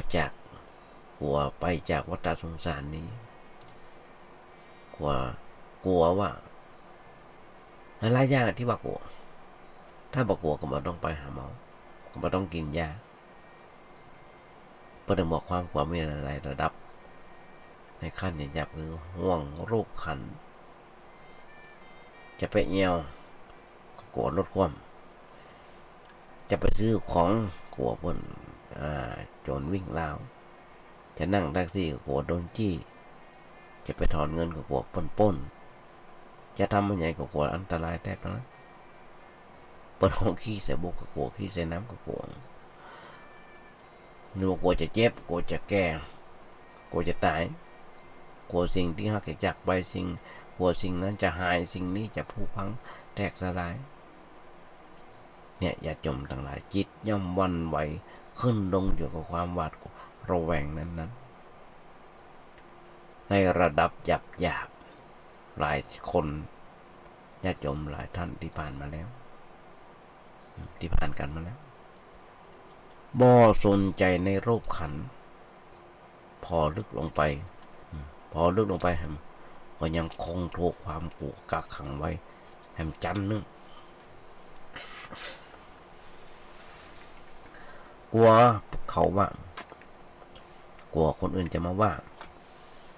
วไปจากวัฏสงสารนี้กลัวว่าหลายอย่างที่ว่ากลัวถ้าบอกกลัวก็ไม่ต้องไปหาหมอก็ไม่ต้องกินยาเพื่อบอกความกลัวมีอะไรระดับในขั้นหยาบคือห่วงรูปขันจะไปเอี่ยวกลัวลดความจะไปซื้อของกลัวบนโจรวิ่งราวจะนั่งแท็กซี่ก็กลัวโดนจี้จะไปถอนเงินก็กลัวปล้นจะทำมันใหญ่ก็กลัวอันตรายแทบนั้นเปิดห้องขี้ใส่บุกก็กลัวขี้ใส่น้ำก็กลัวหรือกลัวจะเจ็บกลัวจะแก่กลัวจะตายกลัวสิ่งที่หักจากไปกลัวสิ่งนั้นจะหายสิ่งนี้จะผุพังแตกสลายเนี่ยอย่าจมทั้งหลายจิตย่อมวันไหวขึ้นลงอยู่กับความหวาดระแวงนั้นในระดับหยาบหลายคนญาติโยมหลายท่านที่ผ่านมาแล้วที่ผ่านกันมาแล้วบ่สนใจในรูปขันพอลึกลงไปก็ยังคงถูกความกลัวกักขังไว้แหมจันนึงกลัวเขาว่ากลัวคนอื่นจะมาว่า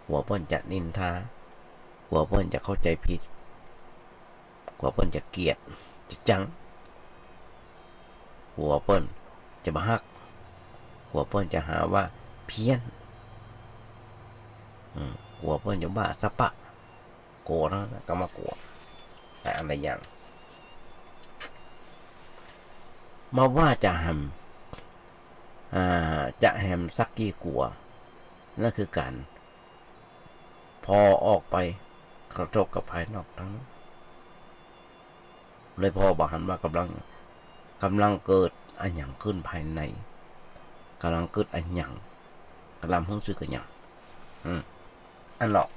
กลัวเพื่อนจะนินทากลัวเพื่อนจะเข้าใจผิด กว่าเปิ้นจะเกลียดจะจังกลัวเปิ้นจะบ่ฮักกลัวเปิ้นจะหาว่าเพี้ยนกลัวเปิ้นจะบ้าสะปะกลัวนะก็มากลัวแต่อะไรอย่างมาว่าจะแฮมสักกี่กลัวนั่นคือการพอออกไปกระทบกับภายนอกทั้งนั้นเลยพอบอกหันว่ากำลังเกิดอันหยังขึ้นภายในกำลังเกิดอันหยังกำลังรู้สึกอันหยังอันหรอก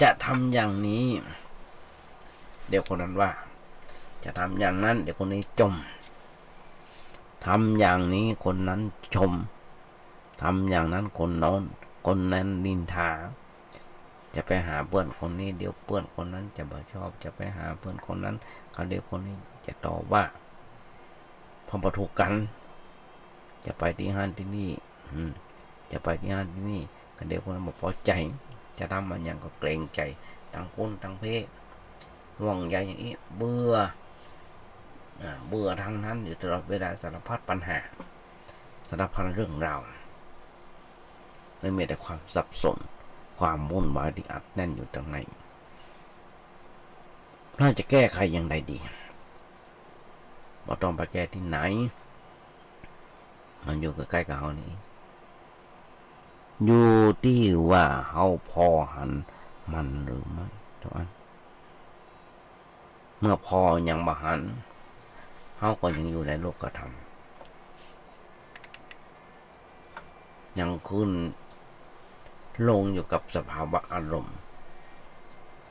จะทำอย่างนี้เดี๋ยวคนนั้นว่าจะทำอย่างนั้นเดี๋ยวคนนี้จมทำอย่างนี้คนนั้นชมทำอย่างนั้นคนโน้นคนนั้นนินทาจะไปหาเพื่อนคนนี้เดี๋ยวเพื่อนคนนั้นจะบ่ชอบจะไปหาเพื่อนคนนั้นเขาเดี๋ยวคนนี้จะต่อว่าพอประทุกันจะไปที่ห้านที่นี่จะไปที่ห้านที่นี่ก็เดี๋ยวคนนั้นบอกพอใจจะทำมันอย่างก็เกรงใจต่างคนต่างเพศห่วงใยอย่างนี้เบื่อทางนั้นอยู่ตลอดเวลาสารพัดปัญหาสารพัดเรื่องราวไม่มีแต่ความสับสนความวุ่นวายที่อัดแน่นอยู่ตรงไหนน่าจะแก้ไขอย่างไรดีบ่ต้องไปแก้ที่ไหนมันอยู่ใกล้ๆกับเรานี่อยู่ที่ว่าเฮาพอหันมันหรือไม่เท่านั้นเมื่อพอยังบ่หันเฮาก็ยังอยู่ในโลกธรรมยังขึ้นลงอยู่กับสภาวะอารมณ์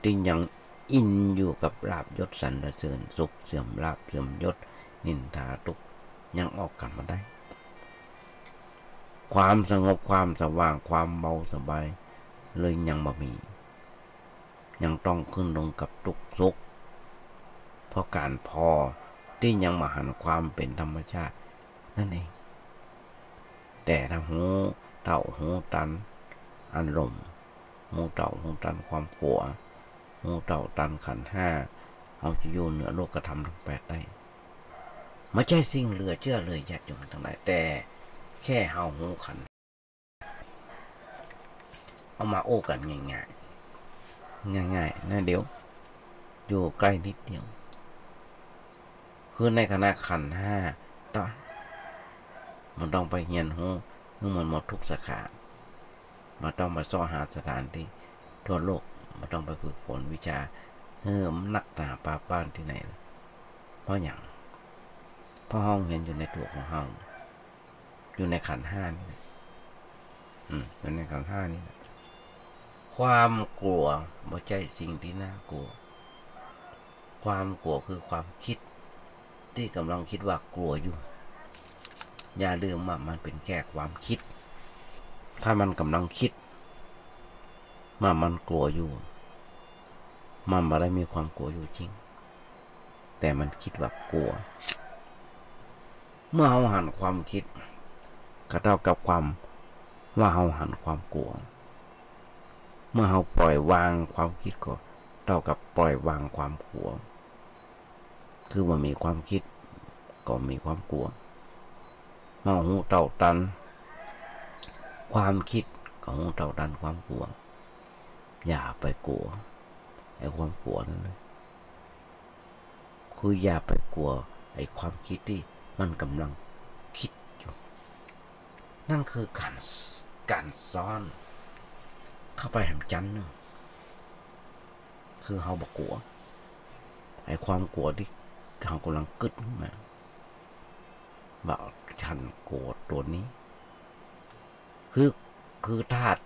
ที่ยังอินอยู่กับลาภยศสรรเสริญสุขเสื่อมลาภเสื่อมยศนินทาทุกข์ยังออกกันมาได้ความสงบความสว่างความเบาสบายเลยยังบ่มียังต้องขึ้นลงกับทุกข์สุขเพราะการพอที่ยังมาหันความเป็นธรรมชาตินั่นเองแต่ถ้าหูเต่าหูตันอารมณ์หูเต่าหูตันความกลัวหูเต่าตันขันธ์ห้าเอาจะอยู่เหนือโลกธรรมทั้งแปดได้ไม่ใช่สิ่งเหลือเชื่อเลยญาติโยมทั้งหลายแต่แค่เฮาหูขันเอามาโอ้กันง่ายๆนะเดี๋ยวอยู่ใกล้นิดเดียวคือในคณะขันธ์ห้ามันต้องไปเรียนหูมันหมดทุกสาขามันต้องมาซ่อหาสถานที่ทั่วโลกมันต้องไปฝึกฝนวิชานักหนาปาป้านที่ไหนเพราะอย่างเพราะห้องเห็นอยู่ในตัวของห้องอยู่ในขันธ์ห้านี่อยู่ในขันธ์ห้านี่ความกลัวไม่ใช่สิ่งที่น่ากลัวความกลัวคือความคิดที่กำลังคิดว่ากลัวอยู่อย่าลืมว่ามันเป็นแค่ความคิดถ้ามันกำลังคิดมันกลัวอยู่มันไม่ได้มีความกลัวอยู่จริงแต่มันคิดว่ากลัวเมื่อเราหันความคิดก็เท่ากับความว่าเราหันความกลัวเมื่อเราปล่อยวางความคิดก็เท่ากับปล่อยวางความกลัวคือมันมีความคิดก็มีความกลัวเมื่อหูเต่าตันความคิดก็หูเต่าตันความกลัวอย่าไปกลัวไอ้ความกลัวนั่นเลยคืออย่าไปกลัวไอ้ความคิดที่มันกำลังคิดอยู่นั่นคือการซ้อนเข้าไปแหมจันนึงคือเฮาบ่กลัวไอ้ความกลัวที่เฮากำลังกึดมาว่าฉันโกรธตัวนี้คือธาตุ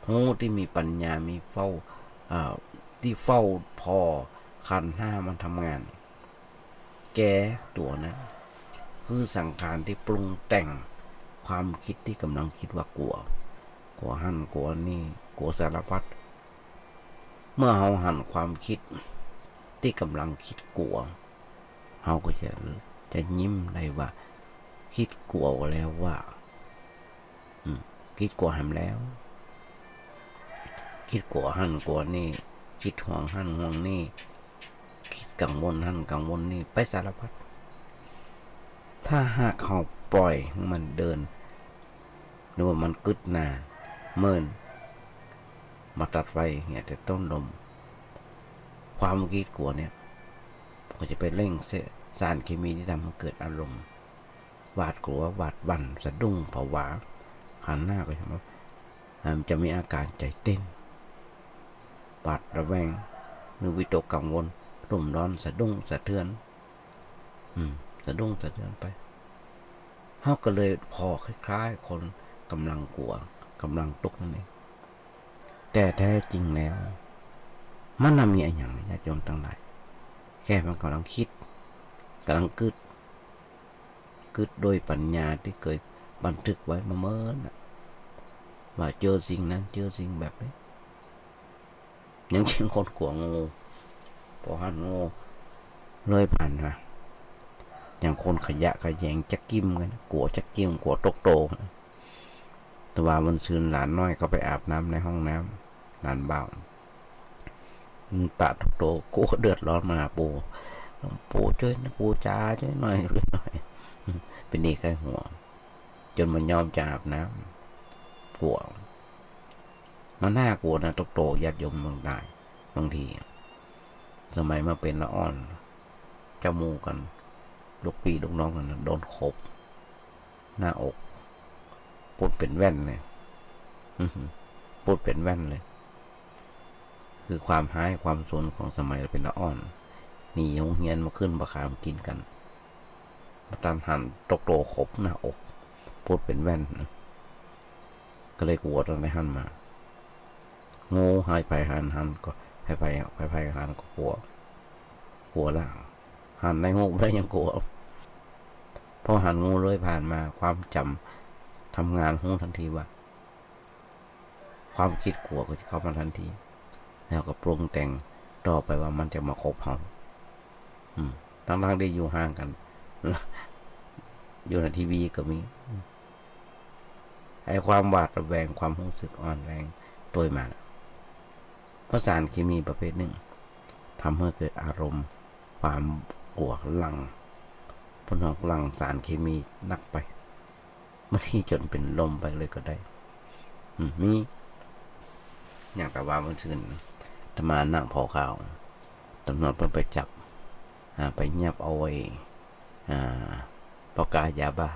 หูที่มีปัญญามีเฝ้าที่เฝ้าพอขันธ์ห้ามันทำงานแก้ตัวนั้นคือสังขารที่ปรุงแต่งความคิดที่กำลังคิดว่ากลัวหันกลัวนี่กลัวสารพัดเมื่อเราหันความคิดที่กำลังคิดกลัวเราก็จะยิ้มได้ว่าคิดกลัวแล้วว่าคิดกลัวหำแล้ว คิดกลัวหั่นกลัวนี่คิดห่วงหั่นห่วงนี่คิดกังวลหั่นกังวลนี่ไปสารพัดถ้าหากเขาปล่อยให้มันเดินหรือว่ามันกึดหน้าเมินมาตัดไฟเนี่ยจะต้นลมความคิดกลัวเนี่ยก็จะไปเร่งสารเคมีที่ทำให้เกิดอารมณ์หวาดกลัวหวาดหวั่นสะดุ้งผวาหันหน้าไปทำไมมันจะมีอาการใจเต้นหวาดระแวงหรือวิตกกังวลรุ่มร้อนสะดุ้งสะเทือนสะดุ้งสะเทือนไปเขาก็เลยพอคล้ายๆคนกำลังกลัวกำลังตกนั่นเองแต่แท้จริงแล้วมันมีอะไรอย่างญาติโยมทั้งหลายแค่มันกำลังคิดกำลังกึดโดยปัญญาที่เคยบันทึกไว้มาเมื่อว่าเจอสิ่งนั้นเจอสิ่งแบบนี้อย่างเช่นคนกลัวงูพอหันงูเลยผ่านมาอย่างคนขยะขยงจักกิ้มกันกลัวจักกิ้มกลัวตกโตแต่ว่าวันซืนหลานน้อยก็ไปอาบน้ำในห้องน้ำหลานบ่าวปะตกโตกูก็เดือดร้อนมาปูช่วยนะปูจ้าช่วยหน่อยเป็นนี่ใกล้หัวจนมันยอมจะอาบน้ำกลัวมันน่ากลัวนะตกโตญาติโยมบางทีสมัยมาเป็นละอ่อนเจ้ามูกันลูกพี่ลูกน้องกันโดนขบหน้าอกปวดเป็นแว่นเลยปวดเป็นแว่นเลยคือความหายความสนของสมัยเราเป็นละอ่อนหนีหงเฮียนมาขึ้นประคามกินกันมาตามหันตกโตขบหน้าอกปวดเป็นแว่นก็เลยกลัวตอนได้หันมางูหายไปหันก็ไปหันก็กลัวล่างหันในหูได้ยังกลัวพอหันงูเลยผ่านมาความจำทำงานหูทันทีว่าความคิดกลัวก็จะเข้ามาทันทีแล้วก็ปรุงแต่งต่อไปว่ามันจะมาคบเราทั้งที่อยู่ห่างกันอยู่ในทีวีก็มีไอ้ความหวาดระแวงความรู้สึกอ่อนแรงโดยมาเพราะสารเคมีประเภทหนึ่งทำให้เกิดอารมณ์ความกลัวหลังพนอกหลังสารเคมีนักไปบางทีจนเป็นลมไปเลยก็ได้มีอย่างแต่ว่ามันซื่นธรรมานั่งพอข่าวตำรวจเพิ่งไปจับไปยับเอาไว้ปากายาบ้า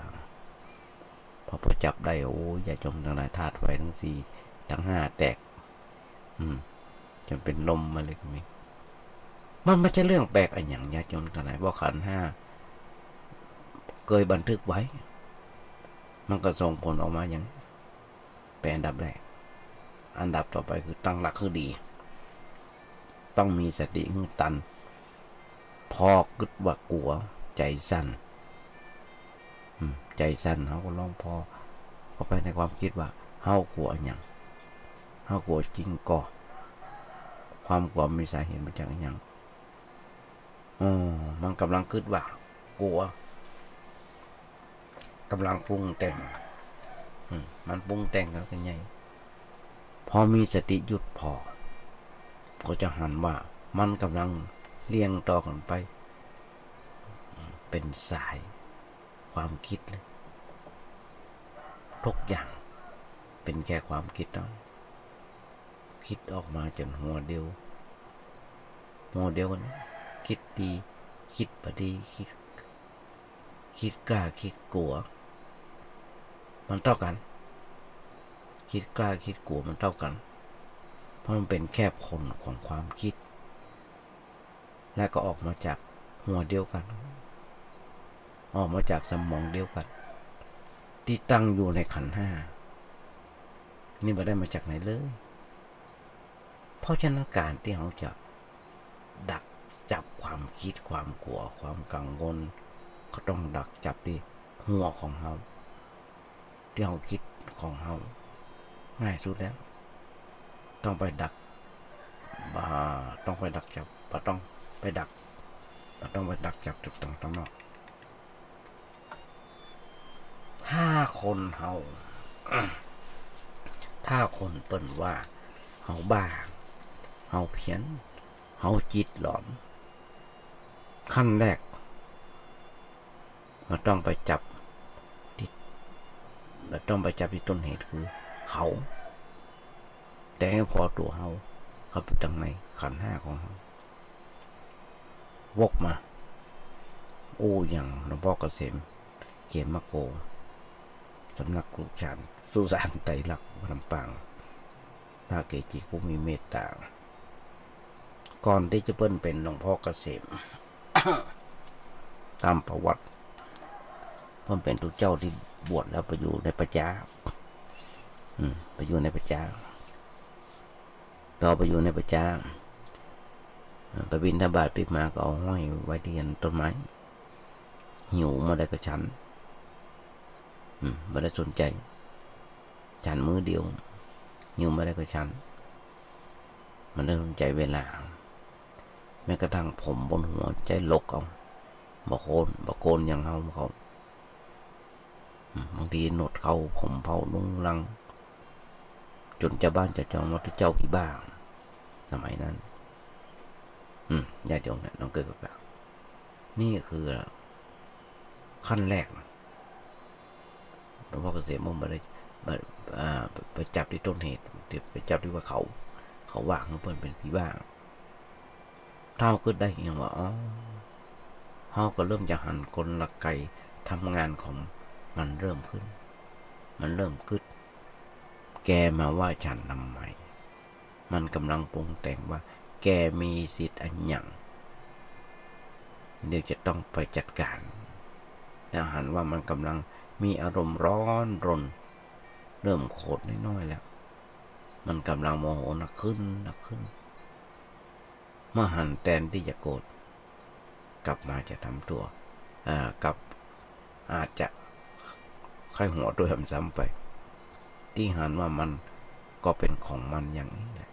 พอไปจับได้โอ้ยาจมทั้งหลายธาตุไฟทั้ง4ทั้ง5แตกจนเป็นลมมาเลยก็มีมันไม่ใช่เรื่องแปลกอะไรอย่างญาติโยมทั้งหลายเพราะขันธ์5เคยบันทึกไว้มันก็ส่งผลออกมาอย่างเป็นอันดับแรกอันดับต่อไปคือตั้งหลักคือดีต้องมีสติคือตันพอกึดว่ากลัวใจสั่นใจสั่นเขาก็ร้องพอเข้าไปในความคิดว่าเฮากลัวอย่างเฮากลัวจริงก็ความกลัวมีสาเหตุมาจากอย่างมันกำลังคิดว่ากลัวกำลังปรุงแต่งมันปรุงแต่งกันไงพอมีสติหยุดพอก็จะหันว่ามันกำลังเลี้ยงต่อกันไปเป็นสายความคิดเลยทุกอย่างเป็นแค่ความคิดเนาะคิดออกมาจนหัวเดียวกันคิดดีคิดบ่ดีคิดกล้าคิดกลัวมันเท่ากันคิดกล้าคิดกลัวมันเท่ากันเพราะมันเป็นแค่ผลของความคิดและก็ออกมาจากหัวเดียวกันออกมาจากสมองเดียวกันที่ตั้งอยู่ในขันธ์5นี่ไม่ได้มาจากไหนเลยเพราะฉะนั้นการที่เราจะดักจับความคิดความกลัวความกังวลก็ต้องดักจับที่หัวของเราที่เราคิดของเราง่ายสุดแล้วต้องไปดักจับต้องไปดักจับจุดต่างๆนอกถ้าคนเปิ้นว่า เฮาบ้าเฮาเพี้ยนเฮาจิตหลอนขั้นแรกมันต้องไปจับที่ต้นเหตุคือเขาแต่ให้พอตัวเฮาเข้าไปตั้งในขันธ์ห้าของเฮาวกมาโอ้อย่างหลวงพ่อเกษมเขมโกสำนักลูกชานสุสานไตรลักษณ์ลำปางพระเกจิผู้มีเมตตาก่อนที่จะเปิ้นเป็นหลวงพ่อเกษม ตามประวัติเพิ่นเป็นทุกเจ้าที่บวชแล้วไปอยู่ในประจาไปอยู่ในประจาต่อไปอยู่ในประจาไปบิณฑบาตไปมาก็เอาห้อยไว้ที่ต้นไม้หิวมาได้ก็ฉันไม่ได้สนใจฉันมือเดียวหิวมาได้ก็ฉันมันได้สนใจเวลาแม้กระทั่งผมบนหัวใจลกเอาบะโกนอย่างเขาบางทีหนวดเขาผมเผาลุงลังจนเจ้าบ้านจะจองว่าเจ้าพี่บ้าสมัยนั้นญาติโยมเนี่ยน้องเกิดกับเรานี่คือขั้นแรกหลวงพ่อเกษมไปได้ไปจับที่ต้นเหตุไปจับที่ว่าเขาว่าเขาเพิ่นเป็นพี่บ้าเท่าก็ได้อย่างว่าเขาก็เริ่มจะหันกลไกทำงานของมันเริ่มขึ้นมันเริ่มกึดแกมาว่าฉันทำไมมันกำลังปรุงแต่งว่าแกมีสิทธิ์อันหยังเดี๋ยวจะต้องไปจัดการแล้วหันว่ามันกำลังมีอารมณ์ร้อนรนเริ่มโกรธน้อยๆแล้วมันกำลังโมโหหนักขึ้นเมื่อหันแทนที่จะโกรธกลับมาจะทำตัวกับอาจจะค่อยหัวด้วยซ้ำไปที่หันว่ามันก็เป็นของมันอย่างนี้แหละ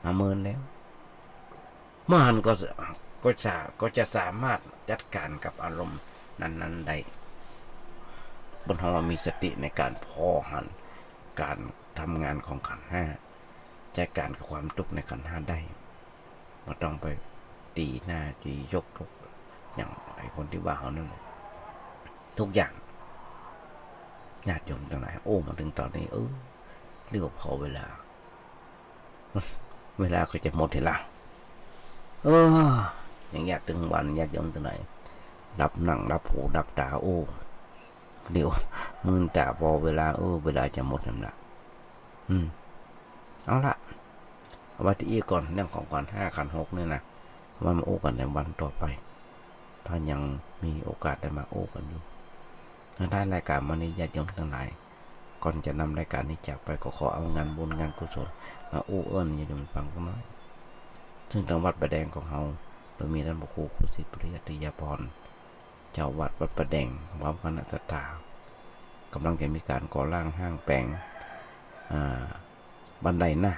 มาเมินแล้วเมื่อหันก็จะสามารถจัดการกับอารมณ์นั้นๆได้บนเรามีสติในการพอหันการทำงานของขันธ์ห้าจัดการกับความทุกข์ในขันธ์ห้าได้ไม่ต้องไปตีหน้าตียกทุกอย่างไอ้คนที่ว่าเขานั่นทุกอย่างญาติโยมต่างหลายโอ้มาถึงตอนนี้เรียกว่าพอเวลาก็จะหมดทีละยังอยากถึงวันญาติโยมต่างหลายรับหนังรับหูรับตาเดี๋ยวมือตาพอเวลาเวลาจะหมดแล้วนะเอาละเอาไว้ที่อีกก่อนเรื่องของขันธ์ห้าขันธ์หกเนี่ยนะว่ามากันในวันต่อไปถ้ายังมีโอกาสได้มากันอยู่ทางด้านรายการวันนี้ญาติโยมทั้งหลายก่อนจะนำรายการนี้จากไปก็ขอเอางานบุญงานกุศลมาญาติโยมฟังกันหน่อยซึ่งทางวัดประแดงของเราโดยมีท่านพระครูสิทธิปริยัติยาพรเจ้าวัดประแดงพร้อมคณะศรัทธากำลังจะมีการก่อร่างห้างแปลงบันไดหน้า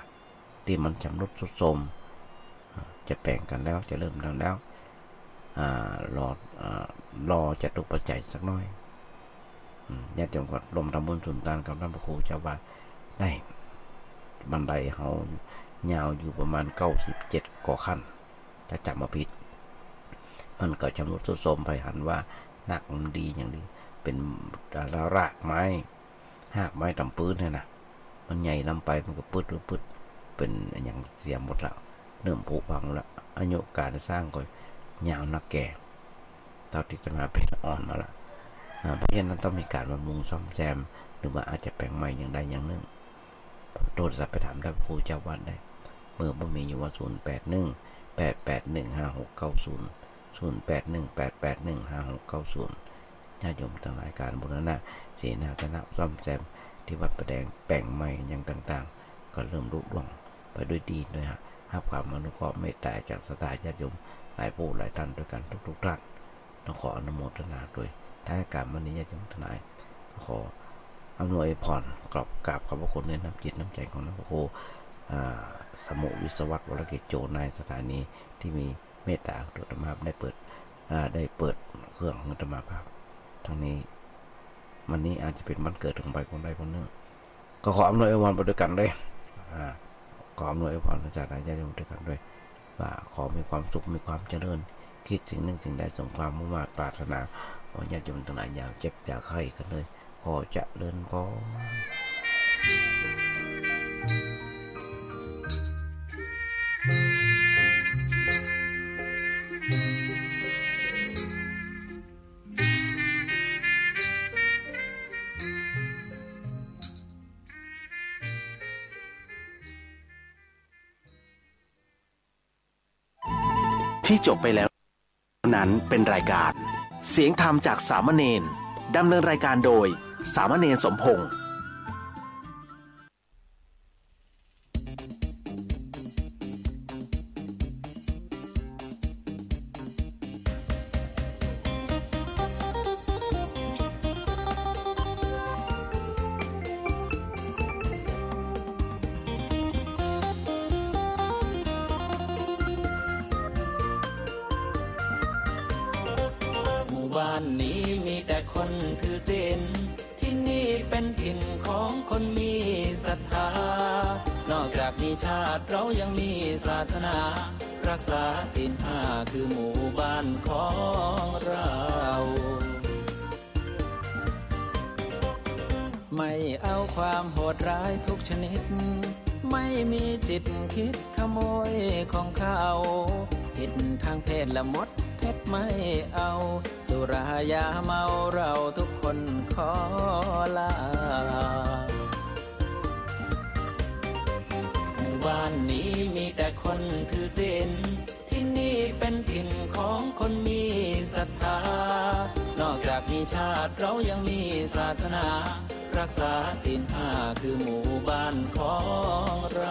ที่มันชำรุดทรุดโทรมจะแปลงกันแล้วจะเริ่มแล้วรอจะตุปัจจัยสักน้อยญาติโยมก็รวมทำบุญสุนทานกับท่านพระครูเจ้าวัดได้บันไดเขายาวอยู่ประมาณ97ก่อขั้นถ้าจำมาผิดมันก็ชำรุดทรุดโทรมไปหันว่าหนักมันดีอย่างนี้เป็นรากไม้หากไม้ตำปื้นเนี่ยนะมันใหญ่ลำไปมันก็ปึ๊ดเป็นอย่างเสียหมดแล้วเริ่มผุพังแล้วอายุการสร้างก็ยาวนักแก่เท่าที่จะมาเป็นอ่อนมาแล้วเพราะฉะนั้นต้องมีการบำรุงซ่อมแซมหรือว่าอาจจะแปลงใหม่อย่างใดอย่างหนึ่งโทรศัพท์ไปถามท่านครูเจ้าวัดได้เมื่อบ่มีอยู่ว่า0818815690 0818815690ญาติโยมทั้งหลายการบูรณะเสนาสนะซ่อมแซมที่วัดประแดงแปลงใหม่อย่างต่างๆก็เริ่มรุ่งเรืองไปด้วยดีด้วยให้ความอนุเคราะห์เมตตาจากสถานญาติโยมหลายผู้หลายท่านด้วยกันทุกท่านต้องขออนุโมทนาด้วยท้ายการวันนี้ญาติโยมทั้งหลายขออำนวยพรกราบขอบพระคุณในน้ำจิตน้ำใจของท่านพระครูสมุวิศวัตรวรกิจโจนายสถานีที่มีเมตตาโดยธรรมะได้เปิดเครื่องของธรรมะครับทั้งนี้วันนี้อาจจะเป็นวันเกิดของใครคนใดคนหนึ่งก็ขออำนวยพรไปด้วยกันเลย ขออำนวยพรพระจากญาติโยมด้วยกันด้วยว่าขอมีความสุขมีความเจริญคิดสิ่งหนึ่งสิ่งใดสมความมุ่งมั่นปรารถนาขอญาติโยมทั้งหลายอย่าเจ็บอย่าไข้กันเลยขอเจริญพรที่จบไปแล้วนั้นเป็นรายการเสียงธรรมจากสามเณรดำเนินรายการโดยสามเณรสมพงษ์บ้านนี้มีแต่คนถือศีลที่นี่เป็นถิ่นของคนมีศรัทธานอกจากมีชาติเรายังมีศาสนารักษาศีลห้าคือหมู่บ้านของเราไม่เอาความโหดร้ายทุกชนิดไม่มีจิตคิดขโมยของเขาผิดทางเพศละมดเท็จไม่เอาสุรายาเมาเราทุกคนขอลาหมู่บ้านนี้มีแต่คนถือศีลที่นี่เป็นถิ่นของคนมีศรัทธานอกจากมีชาติเรายังมีศาสนารักษาศีลห้าคือหมู่บ้านของเรา